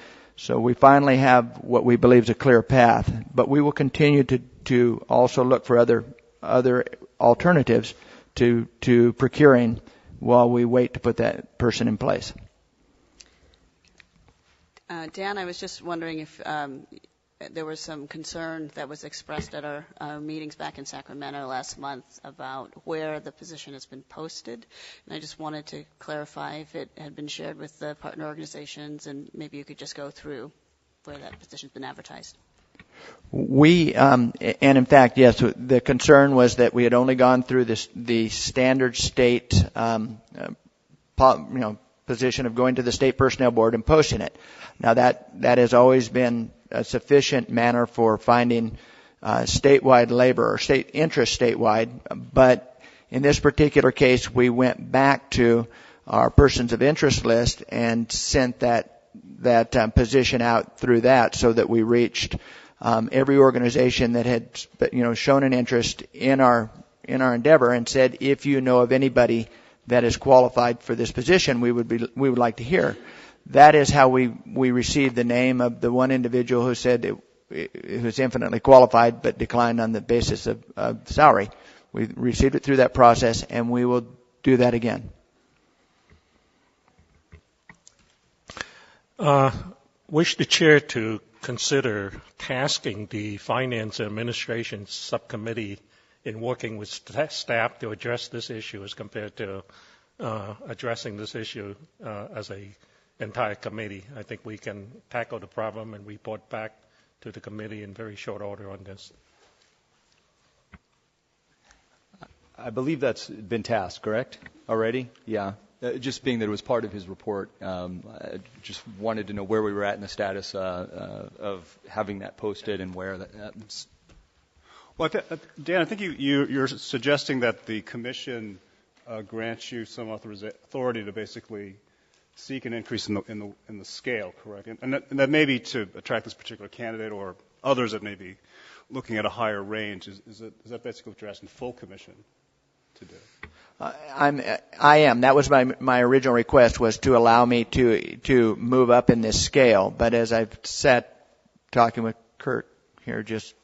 we finally have what we believe is a clear path, but we will continue to also look for other alternatives to procuring while we wait to put that person in place. Dan, I was just wondering if there was some concern that was expressed at our meetings back in Sacramento last month about where the position has been posted. And I just wanted to clarify if it had been shared with the partner organizations, and maybe you could just go through where that position's been advertised. And in fact, yes, the concern was that we had only gone through the standard state, position of going to the state personnel board and posting it. Now that has always been a sufficient manner for finding statewide labor or state interest statewide, but in this particular case, we went back to our persons of interest list and sent that position out through that, so that we reached every organization that had shown an interest in our endeavor and said, if you know of anybody that is qualified for this position, we would like to hear. That is how we received the name of the one individual who said it was infinitely qualified but declined on the basis of salary. We received it through that process, and we will do that again. Wish the chair to consider tasking the Finance and Administration Subcommittee in working with staff to address this issue as compared to addressing this issue as a entire committee. I think we can tackle the problem and report back to the committee in very short order on this. I believe that's been tasked, correct? Already? Yeah. Just being that it was part of his report, I just wanted to know where we were at in the status of having that posted and where that's. Well, Dan, I think you're suggesting that the commission grants you some authority to basically seek an increase in the scale, correct? And that may be to attract this particular candidate or others that may be looking at a higher range. Is that basically what you're asking full commission to do? I am. That was my original request, was to allow me to move up in this scale. But as I've sat talking with Kurt here just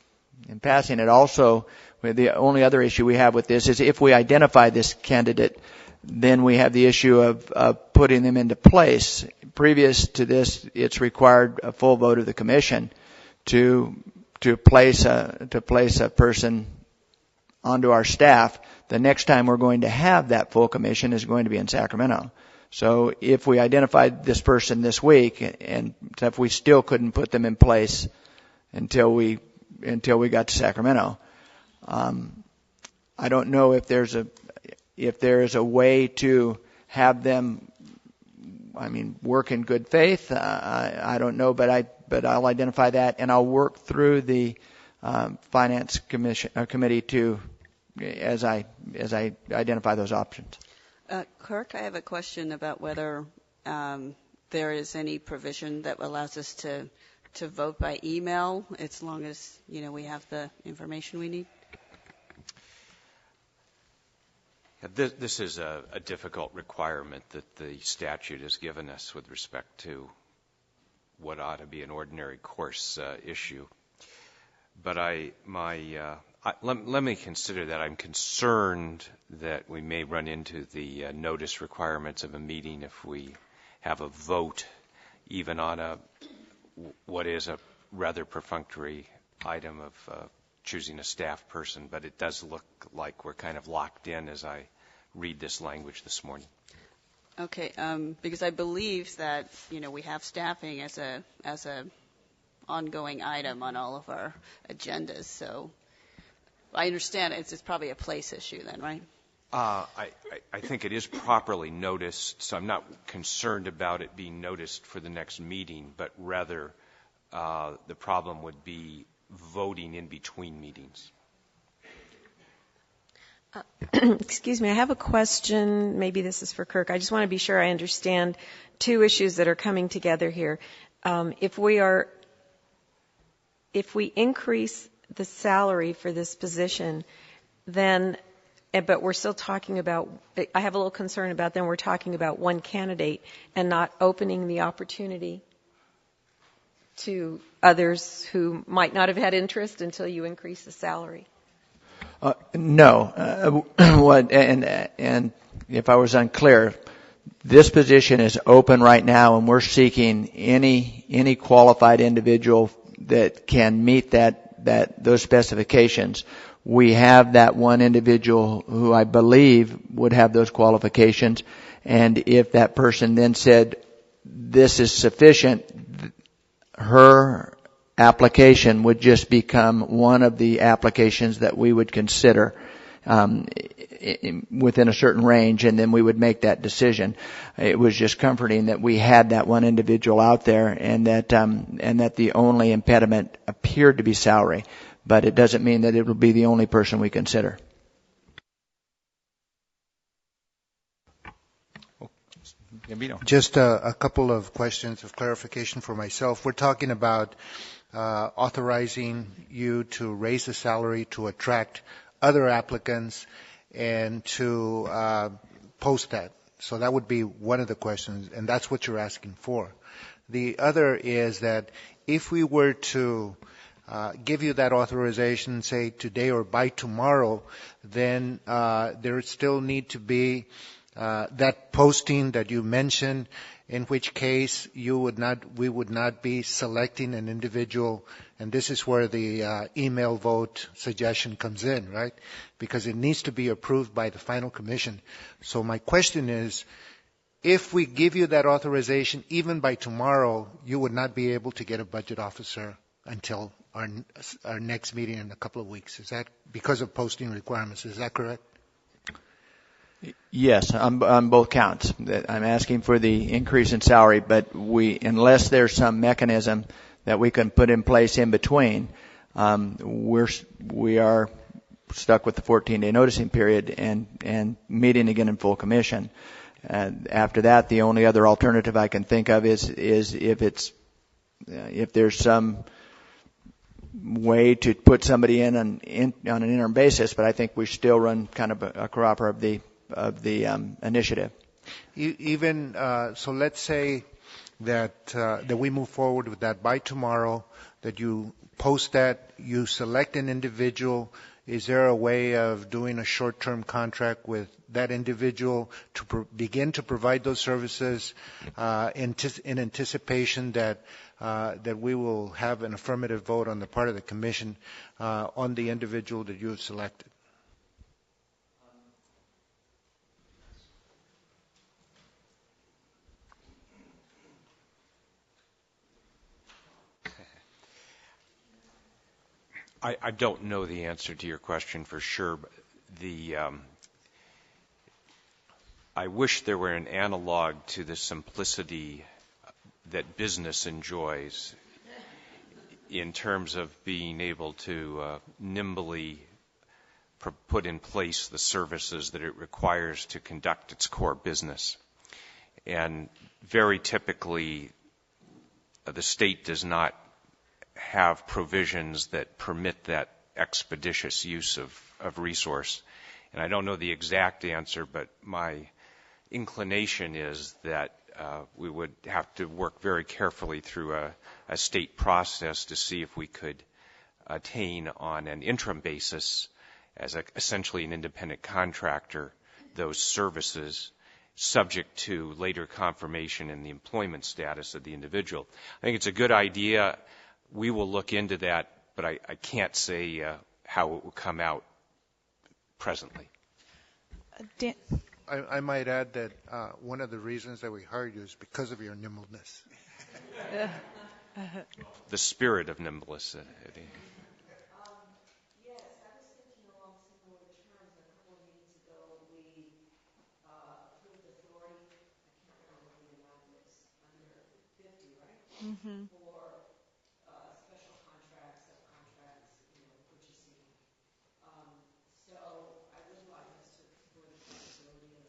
in passing, it also, the only other issue we have with this is if we identify this candidate, then we have the issue of putting them into place. Previous to this, it's required a full vote of the commission to place a person onto our staff. The next time we're going to have that full commission is going to be in Sacramento. So if we identified this person this week, and if we still couldn't put them in place until we got to Sacramento, I don't know if there is a way to have them, work in good faith. I don't know, but I'll identify that, and I'll work through the Finance Committee to. As I identify those options. Kirk, I have a question about whether there is any provision that allows us to vote by email as long as we have the information we need. This is a difficult requirement that the statute has given us with respect to what ought to be an ordinary course issue. But let me consider that. I'm concerned that we may run into the notice requirements of a meeting if we have a vote, even on what is a rather perfunctory item of choosing a staff person. But it does look like we're kind of locked in as I read this language this morning. Okay, because I believe that, we have staffing as a ongoing item on all of our agendas, so I understand it's probably a place issue then, right? I think it is properly noticed, so I'm not concerned about it being noticed for the next meeting, but rather the problem would be voting in between meetings. Excuse me, I have a question. Maybe this is for Kirk. I just want to be sure I understand two issues that are coming together here. If we increase the salary for this position, then, but we're still talking about, I have a little concern about then we're talking about one candidate and not opening the opportunity to others who might not have had interest until you increase the salary. No. And if I was unclear, this position is open right now, and we're seeking any qualified individual that can meet those specifications. We have that one individual who I believe would have those qualifications, and if that person then said this is sufficient, her application would just become one of the applications that we would consider within a certain range, and then we would make that decision. It was just comforting that we had that one individual out there, and that the only impediment appeared to be salary, but it doesn't mean that it will be the only person we consider. Just a couple of questions of clarification for myself. We're talking about authorizing you to raise the salary to attract other applicants and to post that. So that would be one of the questions, and that's what you're asking for. The other is that if we were to give you that authorization, say today or by tomorrow, then there still need to be that posting that you mentioned, in which case we would not be selecting an individual, and this is where the email vote suggestion comes in, right? Because it needs to be approved by the final commission. So my question is, if we give you that authorization even by tomorrow, you would not be able to get a budget officer until our next meeting in a couple of weeks. Is that because of posting requirements? Is that correct? Yes, on both counts. I'm asking for the increase in salary, but unless there's some mechanism that we can put in place in between, we are stuck with the 14-day noticing period and meeting again in full commission. After that, the only other alternative I can think of is if there's some way to put somebody in on an interim basis, but I think we still run kind of a cooperative of the initiative. Even so, let's say that we move forward with that by tomorrow, that you post that, you select an individual. Is there a way of doing a short-term contract with that individual to begin to provide those services in anticipation that we will have an affirmative vote on the part of the commission on the individual that you have selected? I don't know the answer to your question for sure, but I wish there were an analog to the simplicity that business enjoys in terms of being able to nimbly put in place the services that it requires to conduct its core business. And very typically, the state does not have provisions that permit that expeditious use of resource. And I don't know the exact answer, but my inclination is that we would have to work very carefully through a state process to see if we could attain on an interim basis as essentially an independent contractor those services subject to later confirmation in the employment status of the individual. I think it's a good idea. We will look into that, but I can't say how it will come out presently. I might add that one of the reasons that we hired you is because of your nimbleness. The spirit of nimbleness, Eddie. Yes, I was thinking along similar terms. A couple of meetings ago, we approved authority. I can't remember what the amount is. Under 50, right? Mm-hmm. For special contracts, subcontracts, purchasing. So I would like us to explore the possibility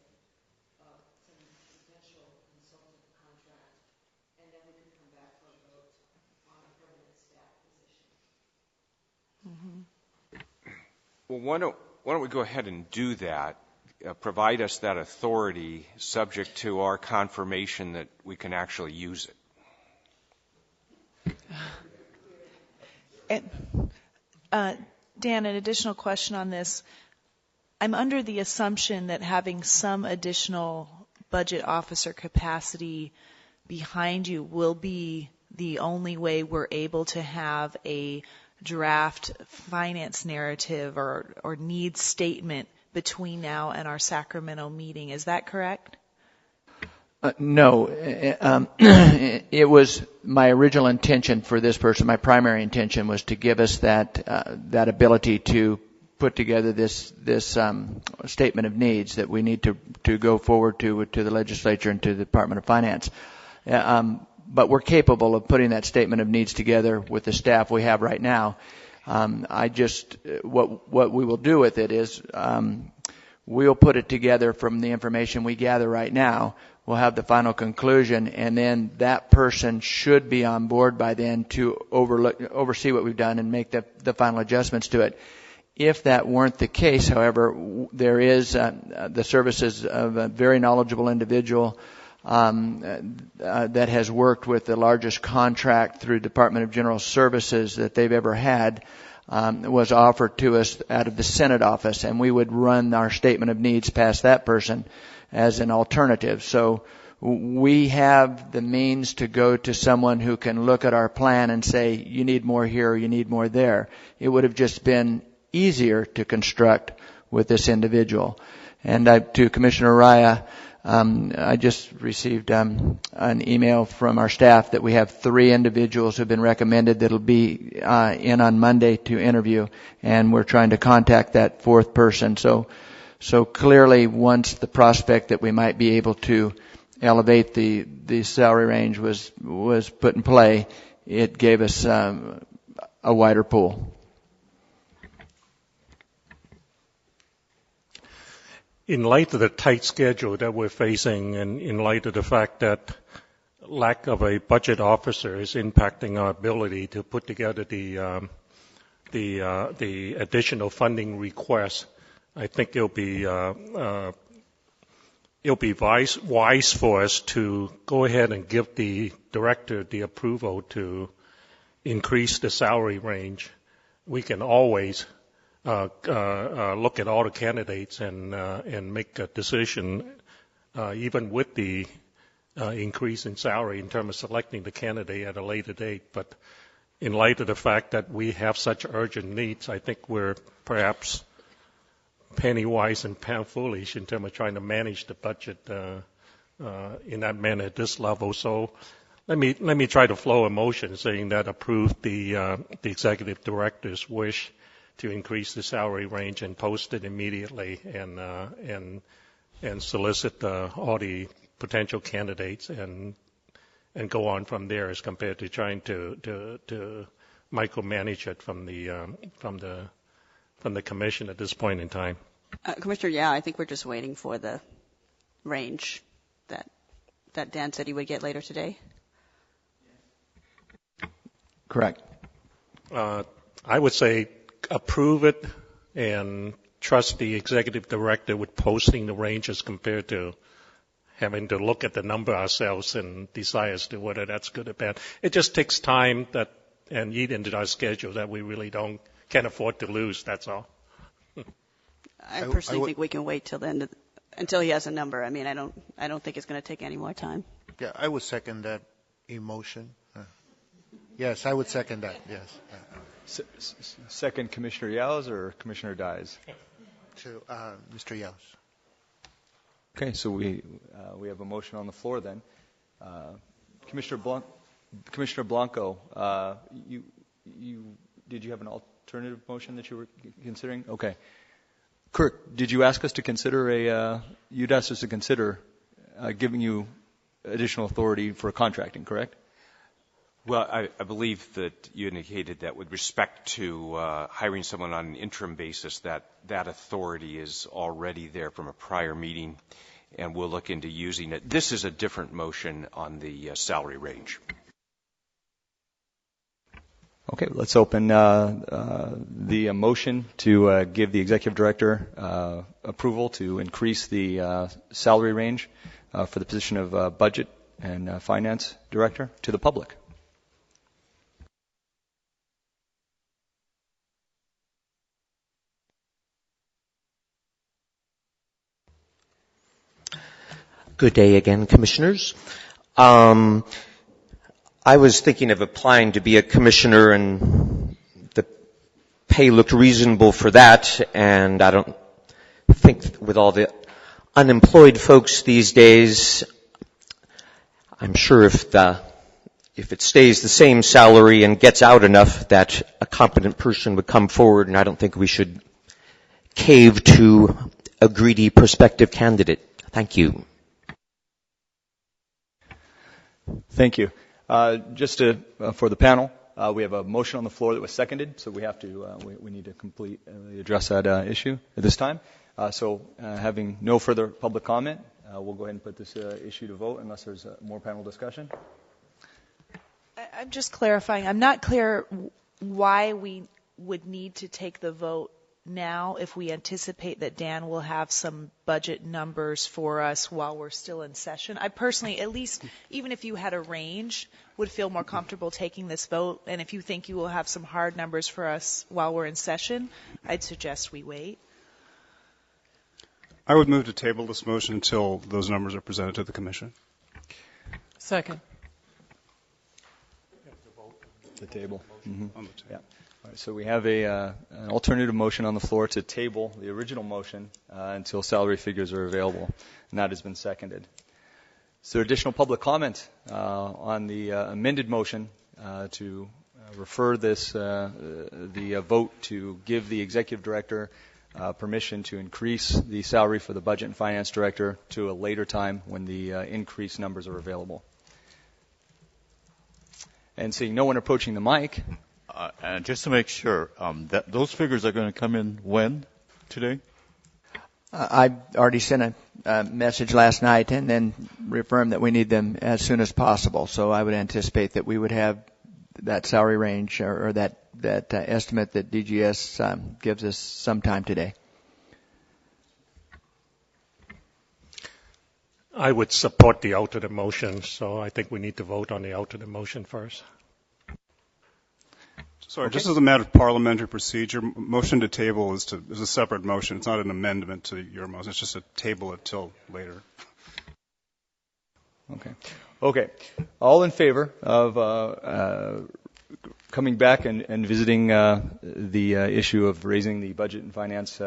of some potential consultant contract, and then we could come back for a vote on a permanent staff position. Mm-hmm. Well, why don't we go ahead and do that? Provide us that authority, subject to our confirmation that we can actually use it. Dan, an additional question on this. I'm under the assumption that having some additional budget officer capacity behind you will be the only way we're able to have a draft finance narrative or needs statement between now and our Sacramento meeting. Is that correct? No. It was my original intention for this person, my primary intention was to give us that ability to put together this statement of needs that we need to go forward to the legislature and to the Department of Finance. But we're capable of putting that statement of needs together with the staff we have right now. What we will do with it is we'll put it together from the information we gather right now. We'll have the final conclusion, and then that person should be on board by then to oversee what we've done and make the final adjustments to it. If that weren't the case, however, there is the services of a very knowledgeable individual that has worked with the largest contract through Department of General Services that they've ever had, was offered to us out of the Senate office, and we would run our statement of needs past that person as an alternative. So we have the means to go to someone who can look at our plan and say, you need more here, or you need more there. It would have just been easier to construct with this individual. And to Commissioner Raya, I just received an email from our staff that we have 3 individuals who have been recommended that will be in on Monday to interview, and we're trying to contact that 4th person. So clearly, once the prospect that we might be able to elevate the salary range was put in play, it gave us a wider pool. In light of the tight schedule that we're facing, and in light of the fact that lack of a budget officer is impacting our ability to put together the additional funding requests, I think it'll be wise for us to go ahead and give the director the approval to increase the salary range. We can always look at all the candidates and make a decision, even with the increase in salary in terms of selecting the candidate at a later date. But in light of the fact that we have such urgent needs, I think we're perhaps penny wise and pound foolish in terms of trying to manage the budget in that manner at this level. So let me try to flow a motion saying that approve the executive director's wish to increase the salary range and post it immediately and solicit all the potential candidates and go on from there, as compared to trying to micromanage it from the commission at this point in time. Commissioner, yeah, I think we're just waiting for the range that Dan said he would get later today. Correct. I would say approve it and trust the executive director with posting the range, as compared to having to look at the number ourselves and decide as to whether that's good or bad. It just takes time and eat into our schedule that we really can't afford to lose. That's all. I personally think we can wait till the end until he has a number. I mean, I don't think it's going to take any more time. Yeah, I would second that emotion. Yes, I would second that. Yes. Second, Commissioner Yels or Commissioner Dyes? To Mr. Yels. Okay, so we have a motion on the floor then. Commissioner Blanco, did you have an alternative motion that you were considering? Okay. Kirk, did you ask us to consider you'd asked us to consider giving you additional authority for contracting, correct? Well, I believe that you indicated that with respect to hiring someone on an interim basis, that authority is already there from a prior meeting, and we'll look into using it. This is a different motion on the salary range. Okay, let's open the motion to give the executive director approval to increase the salary range for the position of budget and finance director to the public. Good day again, Commissioners. I was thinking of applying to be a commissioner, and the pay looked reasonable for that, and I don't think with all the unemployed folks these days, I'm sure if it stays the same salary and gets out enough, that a competent person would come forward, and I don't think we should cave to a greedy prospective candidate. Thank you. Thank you. Just for the panel, we have a motion on the floor that was seconded, so we have to we need to completely address that issue at this time. So having no further public comment, we'll go ahead and put this issue to vote unless there's more panel discussion. I'm just clarifying. I'm not clear why we would need to take the vote now if we anticipate that Dan will have some budget numbers for us while we're still in session. I personally, at least, even if you had a range, would feel more comfortable taking this vote. And if you think you will have some hard numbers for us while we're in session, I'd suggest we wait. I would move to table this motion until those numbers are presented to the Commission. Second. The table. Mm-hmm. On the table. Yeah. All right, so we have an alternative motion on the floor to table the original motion until salary figures are available, and that has been seconded. Is there additional public comment on the amended motion to refer the vote to give the executive director permission to increase the salary for the budget and finance director to a later time when the increased numbers are available? And seeing no one approaching the mic. And just to make sure, that those figures are going to come in when today? I already sent a message last night and then reaffirmed that we need them as soon as possible. So I would anticipate that we would have that salary range or that estimate that DGS gives us sometime today. I would support the alternate motion, so I think we need to vote on the alternate motion first. Sorry, Okay. just as a matter of parliamentary procedure, motion to table is a separate motion. It's not an amendment to your motion. It's just to table it till later. Okay. All in favor of coming back and visiting the issue of raising the budget and finance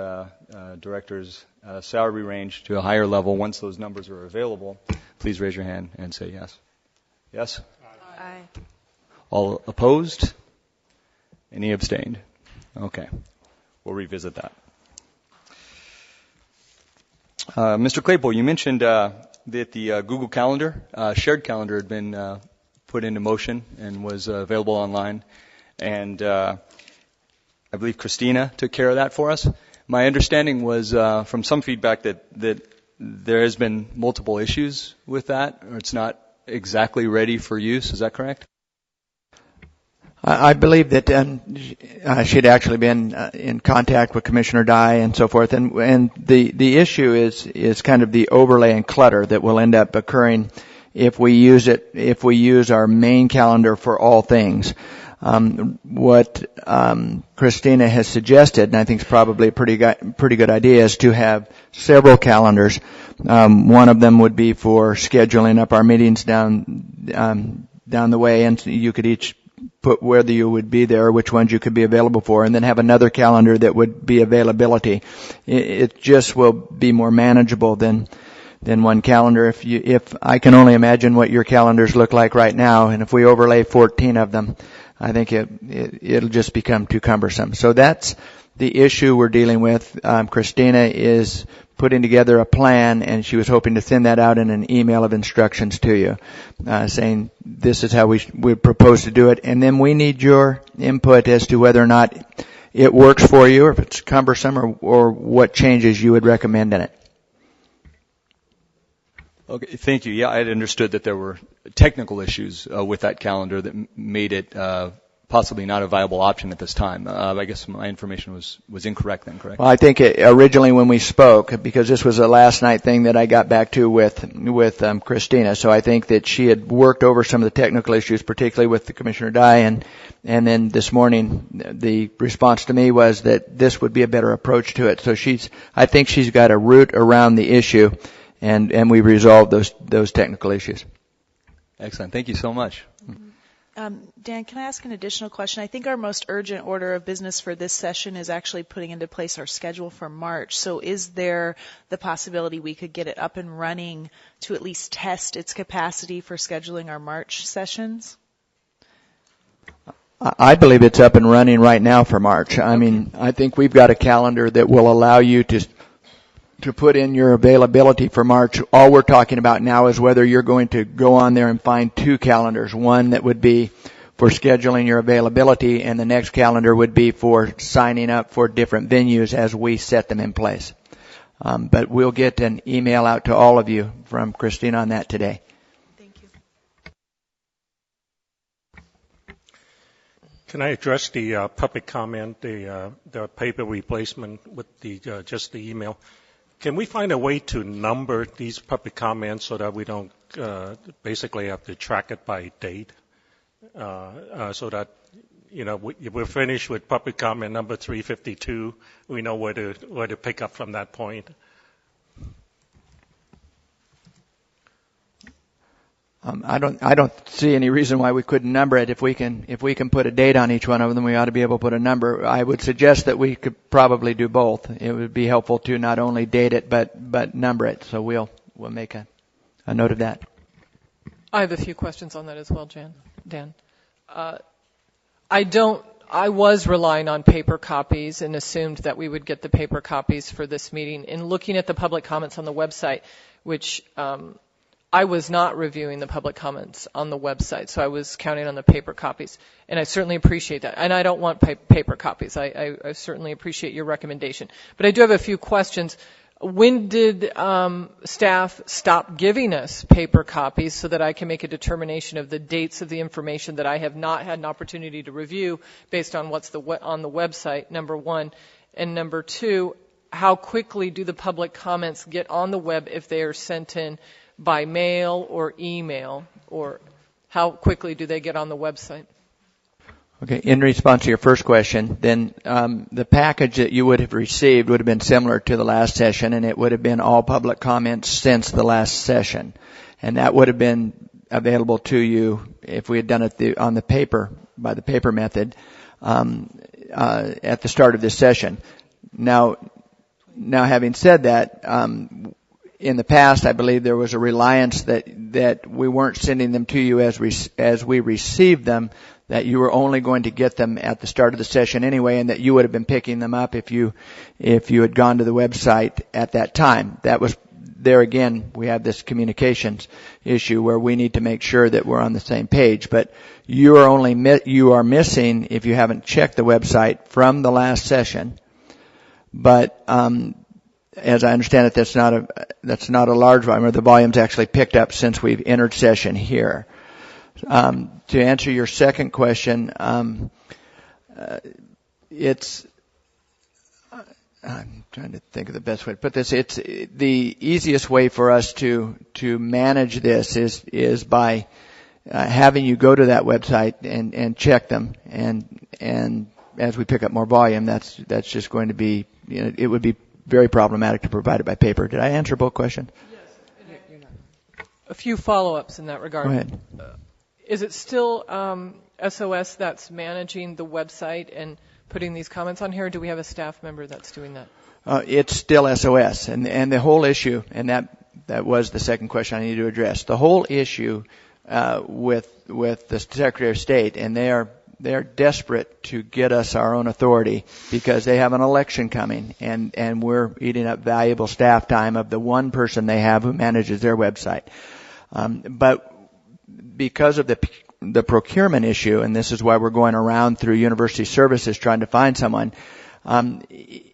director's salary range to a higher level once those numbers are available, please raise your hand and say yes. Yes? Aye. All opposed? Any abstained? Okay. We'll revisit that. Mr. Claypool, you mentioned that the Google Calendar, shared calendar, had been put into motion and was available online. And I believe Christina took care of that for us. My understanding was from some feedback that there has been multiple issues with that, or it's not exactly ready for use. Is that correct? I believe that she'd actually been in contact with Commissioner Dye and so forth, and the issue is kind of the overlay and clutter that will end up occurring if we use our main calendar for all things. What Christina has suggested, and I think is probably a pretty good idea, is to have several calendars. One of them would be for scheduling up our meetings down the way, and you could each put whether you would be there, which ones you could be available for, and then have another calendar that would be availability. It just will be more manageable than than one calendar. If I can only imagine what your calendars look like right now, and if we overlay 14 of them, I think it'll just become too cumbersome. So that's the issue we're dealing with. Christina is putting together a plan, and she was hoping to send that out in an email of instructions to you, saying this is how we propose to do it. And then we need your input as to whether or not it works for you, or if it's cumbersome, or what changes you would recommend in it. Okay, thank you. Yeah, I had understood that there were technical issues with that calendar that made it possibly not a viable option at this time. I guess my information was incorrect then, correct? Well, I think originally when we spoke, because this was a last night thing that I got back to with Christina, so I think that she had worked over some of the technical issues, particularly with the Commissioner Dye, and then this morning the response to me was that this would be a better approach to it. So I think she's got a route around the issue, and we resolved those technical issues. Excellent. Thank you so much. Dan, can I ask an additional question? I think our most urgent order of business for this session is actually putting into place our schedule for March. So is there the possibility we could get it up and running to at least test its capacity for scheduling our March sessions? I believe it's up and running right now for March. I mean, I think we've got a calendar that will allow you to put in your availability for March. All we're talking about now is whether you're going to go on there and find two calendars. One that would be for scheduling your availability, and the next calendar would be for signing up for different venues as we set them in place. But we'll get an email out to all of you from Christine on that today. Thank you. Can I address the public comment, the paper replacement with just the email? Can we find a way to number these public comments so that we don't basically have to track it by date? So that, if we're finished with public comment number 352, we know where to pick up from that point. I don't see any reason why we couldn't number it. If we can put a date on each one of them, we ought to be able to put a number. I would suggest that we could probably do both. It would be helpful to not only date it but number it. So we'll make a note of that. I have a few questions on that as well, Dan. I was relying on paper copies and assumed that we would get the paper copies for this meeting. In looking at the public comments on the website, which I was not reviewing the public comments on the website, so I was counting on the paper copies. And I certainly appreciate that. And I don't want paper copies. I certainly appreciate your recommendation. But I do have a few questions. When did staff stop giving us paper copies so that I can make a determination of the dates of the information that I have not had an opportunity to review based on what's on the website, number one? And number two, how quickly do the public comments get on the web if they are sent in by mail or email, or how quickly do they get on the website? Okay, in response to your first question, then the package that you would have received would have been similar to the last session, and it would have been all public comments since the last session. And that would have been available to you if we had done it on the paper, by the paper method, at the start of this session. Now having said that, in the past, I believe there was a reliance that we weren't sending them to you as we received them, that you were only going to get them at the start of the session anyway, and that you would have been picking them up if you had gone to the website at that time. That was there again. We have this communications issue where we need to make sure that we're on the same page. But you are missing, if you haven't checked the website, from the last session. But as I understand it, that's not a large volume, or the volume's actually picked up since we've entered session here. To answer your second question, it's, I'm trying to think of the best way to put this. It's the easiest way for us to manage this is by having you go to that website and check them, and as we pick up more volume, that's just going to be, it would be very problematic to provide it by paper. Did I answer both questions? Yes. A few follow-ups in that regard. Go ahead. Is it still SOS that's managing the website and putting these comments on here, or do we have a staff member that's doing that? It's still SOS, and the whole issue, and that that was the second question I need to address. The whole issue with the Secretary of State, and they're desperate to get us our own authority because they have an election coming, and we're eating up valuable staff time of the one person they have who manages their website. But because of the procurement issue, and this is why we're going around through university services trying to find someone,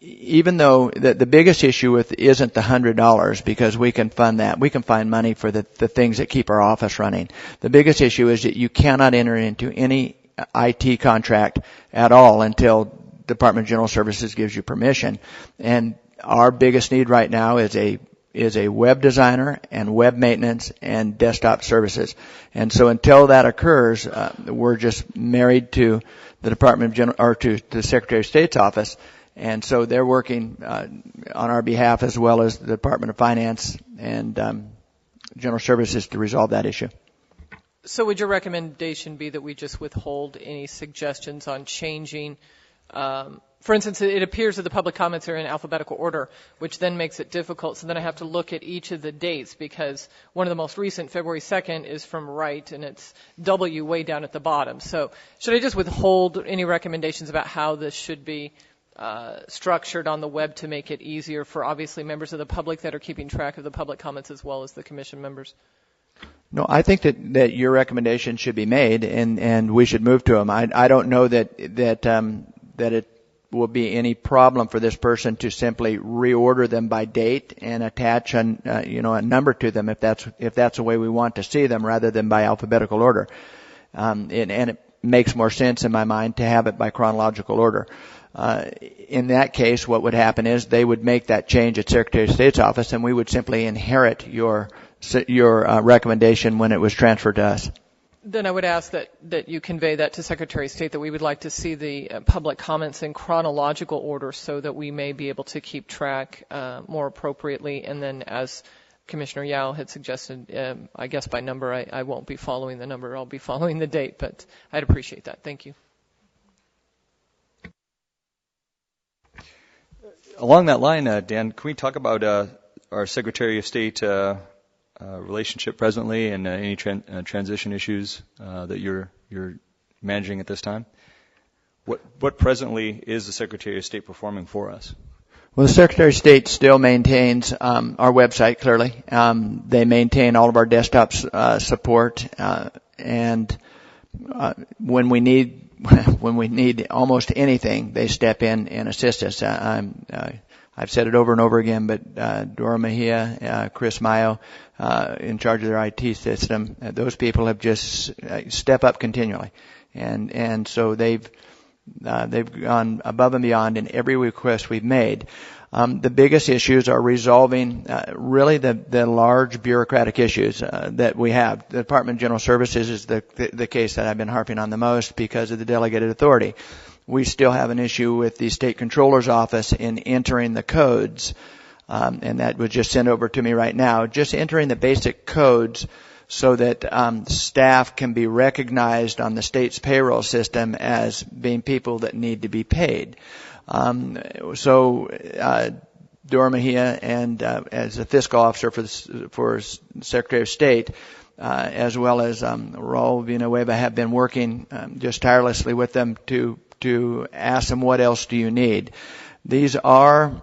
even though the biggest issue isn't the $100 because we can fund that. We can find money for the things that keep our office running. The biggest issue is that you cannot enter into any IT contract at all until Department of General Services gives you permission. And our biggest need right now is a web designer and web maintenance and desktop services. And so until that occurs, we're just married to the Department of General, or to the Secretary of State's office. And so they're working on our behalf as well as the Department of Finance and General Services to resolve that issue. So would your recommendation be that we just withhold any suggestions on changing? For instance, it appears that the public comments are in alphabetical order, which then makes it difficult. So then I have to look at each of the dates because one of the most recent, February 2nd, is from right, and it's W way down at the bottom. So should I just withhold any recommendations about how this should be structured on the web to make it easier for obviously members of the public that are keeping track of the public comments as well as the commission members? No, I think that your recommendation should be made, and we should move to them. I don't know that it will be any problem for this person to simply reorder them by date and attach a number to them if that's the way we want to see them rather than by alphabetical order. And it makes more sense in my mind to have it by chronological order. In that case, what would happen is they would make that change at Secretary of State's office, and we would simply inherit your recommendation when it was transferred to us. Then I would ask that you convey that to Secretary of State, that we would like to see the public comments in chronological order so that we may be able to keep track more appropriately. And then, as Commissioner Yao had suggested, I guess by number, I won't be following the number, I'll be following the date, but I'd appreciate that. Thank you. Along that line, Dan, can we talk about our Secretary of State relationship presently and any transition issues that you're managing at this time? What presently is the Secretary of State performing for us? Well, the Secretary of State still maintains our website, clearly. They maintain all of our desktop support, and when we need almost anything, they step in and assist us. I've said it over and over again, but Dora Mejia, Chris Mayo, in charge of their IT system, those people have just step up continually, and so they've gone above and beyond in every request we've made. The biggest issues are resolving really the large bureaucratic issues that we have. The Department of General Services is the case that I've been harping on the most because of the delegated authority. We still have an issue with the State Controller's Office in entering the codes, and that was just sent over to me right now, just entering the basic codes so that staff can be recognized on the state's payroll system as being people that need to be paid. So Dora Mejia and as a fiscal officer for Secretary of State, as well as Raul Villanueva, have been working just tirelessly with them to ask them, what else do you need? These are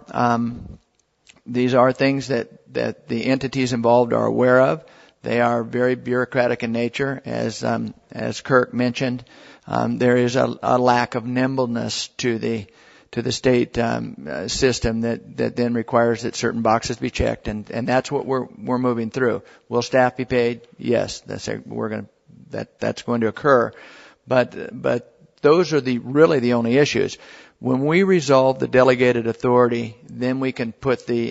things that the entities involved are aware of. They are very bureaucratic in nature, as Kirk mentioned. There is a lack of nimbleness to the state system that then requires that certain boxes be checked, and that's what we're moving through. Will staff be paid? Yes, that's going to occur, but those are really the only issues. When we resolve the delegated authority, then we can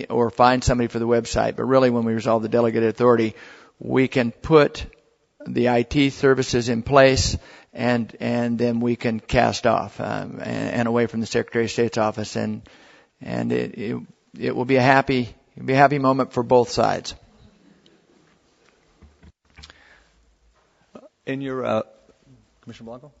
or find somebody for the website. But really, when we resolve the delegated authority, we can put the IT services in place, and then we can cast off and away from the Secretary of State's office, and it will be a happy moment for both sides. In your Commissioner Blanco?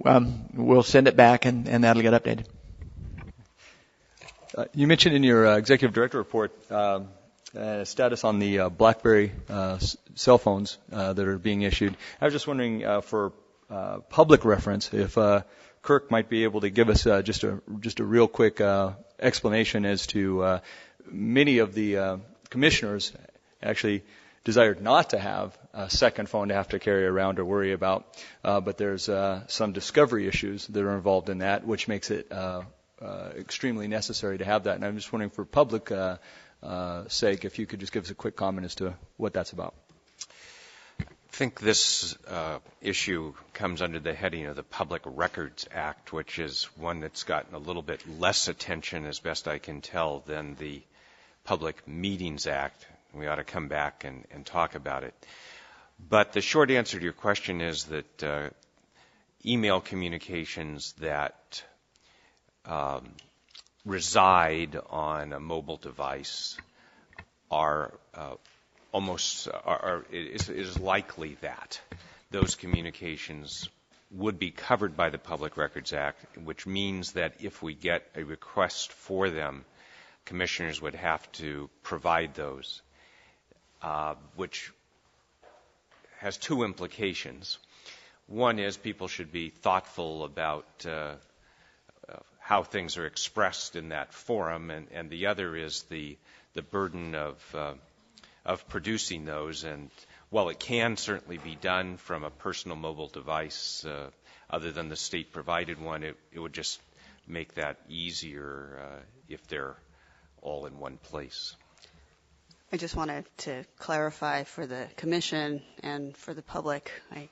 we'll send it back and that'll get updated. You mentioned in your executive director report status on the BlackBerry cell phones that are being issued. I was just wondering for public reference if Kirk might be able to give us just a real quick explanation as to many of the commissioners actually desired not to have a second phone to have to carry around or worry about, but there's some discovery issues that are involved in that, which makes it extremely necessary to have that. And I'm just wondering for public sake if you could just give us a quick comment as to what that's about. I think this issue comes under the heading of the Public Records Act, which is one that's gotten a little bit less attention, as best I can tell, than the Public Meetings Act. We ought to come back and talk about it. But the short answer to your question is that email communications that reside on a mobile device are it is likely that those communications would be covered by the Public Records Act, which means that if we get a request for them, commissioners would have to provide those, which has two implications. One is people should be thoughtful about how things are expressed in that forum, and the other is the burden of producing those. And while it can certainly be done from a personal mobile device, other than the state-provided one, it would just make that easier if they're all in one place. I just wanted to clarify for the commission and for the public. I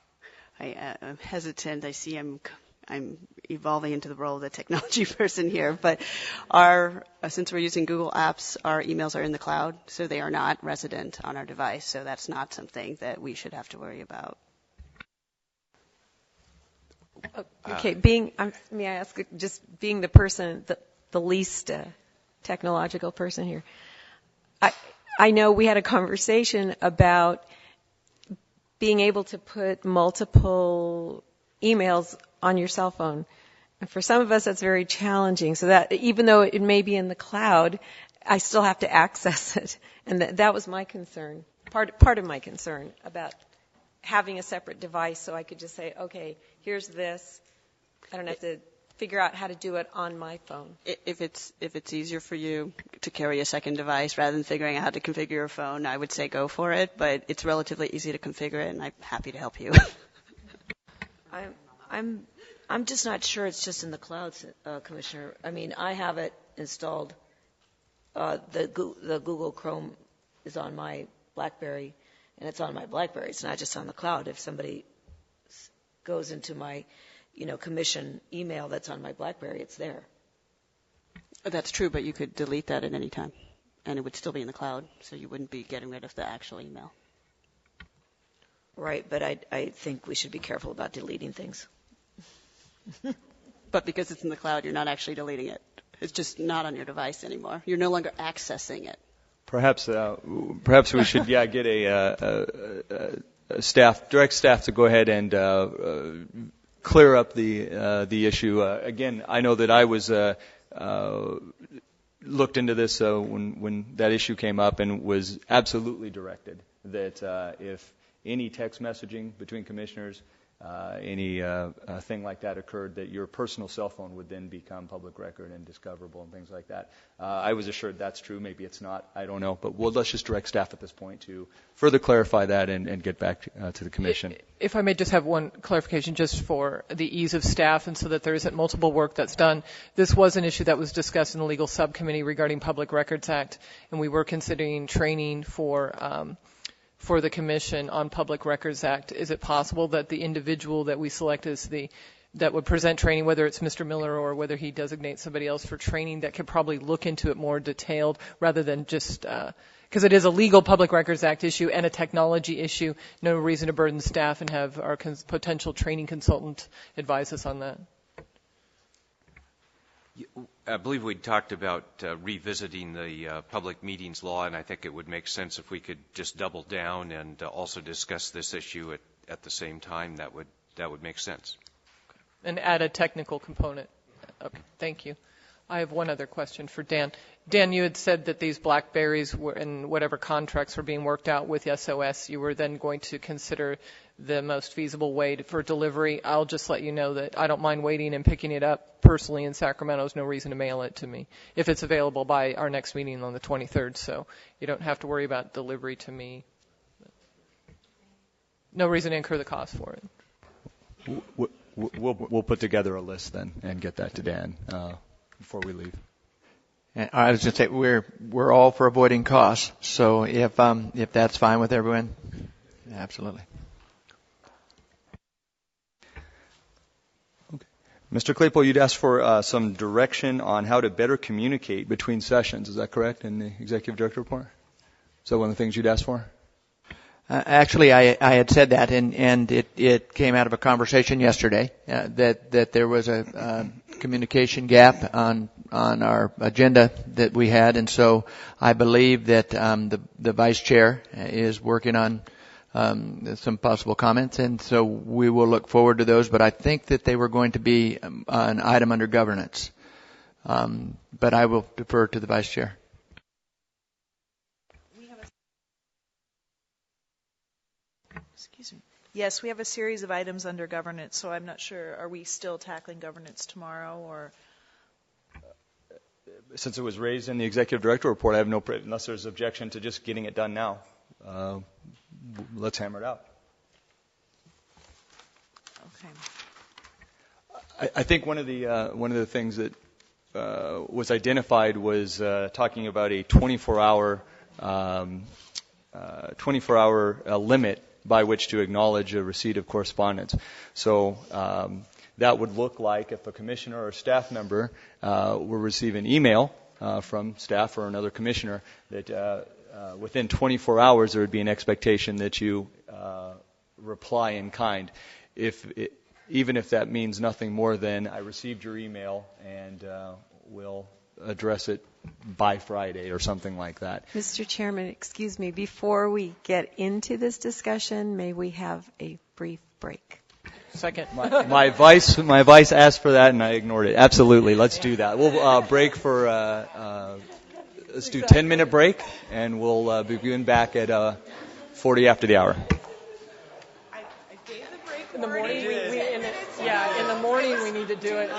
am hesitant. I see I'm evolving into the role of the technology person here, but since we're using Google Apps, our emails are in the cloud, so they are not resident on our device, so that's not something that we should have to worry about. Okay, may I ask, just being the person, the least technological person here, I know we had a conversation about being able to put multiple emails on your cell phone. And for some of us, that's very challenging. So that even though it may be in the cloud, I still have to access it. And that was my concern, part of my concern about having a separate device so I could just say, okay, here's this. I don't have to figure out how to do it on my phone. If it's easier for you to carry a second device rather than figuring out how to configure your phone, I would say go for it. But it's relatively easy to configure it, and I'm happy to help you. I'm just not sure it's just in the cloud, Commissioner. I mean, I have it installed. The Google Chrome is on my BlackBerry, and it's on my BlackBerry. It's not just on the cloud. If somebody goes into my, commission email that's on my BlackBerry, it's there. That's true, but you could delete that at any time, and it would still be in the cloud, so you wouldn't be getting rid of the actual email. Right, but I think we should be careful about deleting things. But because it's in the cloud, you're not actually deleting it. It's just not on your device anymore. You're no longer accessing it. Perhaps we should get a direct staff to go ahead and clear up the issue. Again, I know that I was looked into this when that issue came up and was absolutely directed that if any text messaging between commissioners, any thing like that occurred, that your personal cell phone would then become public record and discoverable and things like that. I was assured that's true. Maybe it's not. I don't know. But let's just direct staff at this point to further clarify that and get back to the commission. If I may just have one clarification just for the ease of staff and so that there isn't multiple work that's done. This was an issue that was discussed in the legal subcommittee regarding Public Records Act, and we were considering training for the Commission on Public Records Act. Is it possible that the individual that we select as that would present training, whether it's Mr. Miller or whether he designates somebody else for training, that could probably look into it more detailed rather than just because it is a legal Public Records Act issue and a technology issue, no reason to burden staff and have our potential training consultant advise us on that. I believe we talked about revisiting the public meetings law, and I think it would make sense if we could just double down and also discuss this issue at the same time. That would make sense. And add a technical component. Okay, thank you. I have one other question for Dan. Dan, you had said that these BlackBerries were in whatever contracts were being worked out with SOS, you were then going to consider the most feasible way for delivery. I'll just let you know that I don't mind waiting and picking it up personally in Sacramento. There's no reason to mail it to me if it's available by our next meeting on the 23rd, so you don't have to worry about delivery to me. No reason to incur the cost for it. We'll put together a list then and get that to Dan before we leave. And I was going to say we're all for avoiding costs. So if that's fine with everyone, absolutely. Okay. Mr. Claypool, you'd asked for some direction on how to better communicate between sessions. Is that correct in the executive director report? Is that one of the things you'd asked for? Actually, I had said that, and it came out of a conversation yesterday that there was a communication gap on our agenda that we had, and so I believe that the vice chair is working on some possible comments, and so we will look forward to those. But I think that they were going to be an item under governance, but I will defer to the vice chair. Excuse me. Yes, we have a series of items under governance, so I'm not sure, are we still tackling governance tomorrow, or? Since it was raised in the executive director report, I have no, unless there's objection to just getting it done now. Let's hammer it out. Okay. I think one of the things that was identified was talking about a 24-hour limit by which to acknowledge a receipt of correspondence. So that would look like if a commissioner or a staff member were receiving an email from staff or another commissioner that within 24 hours there would be an expectation that you reply in kind. Even if that means nothing more than I received your email and will address it by Friday or something like that. Mr. Chairman, excuse me, before we get into this discussion, may we have a brief break? Second. My vice asked for that and I ignored it. Absolutely, let's do that. We'll break for, let's do 10-minute break and we'll begin back at 40 after the hour. In the morning, in the morning we need to do it.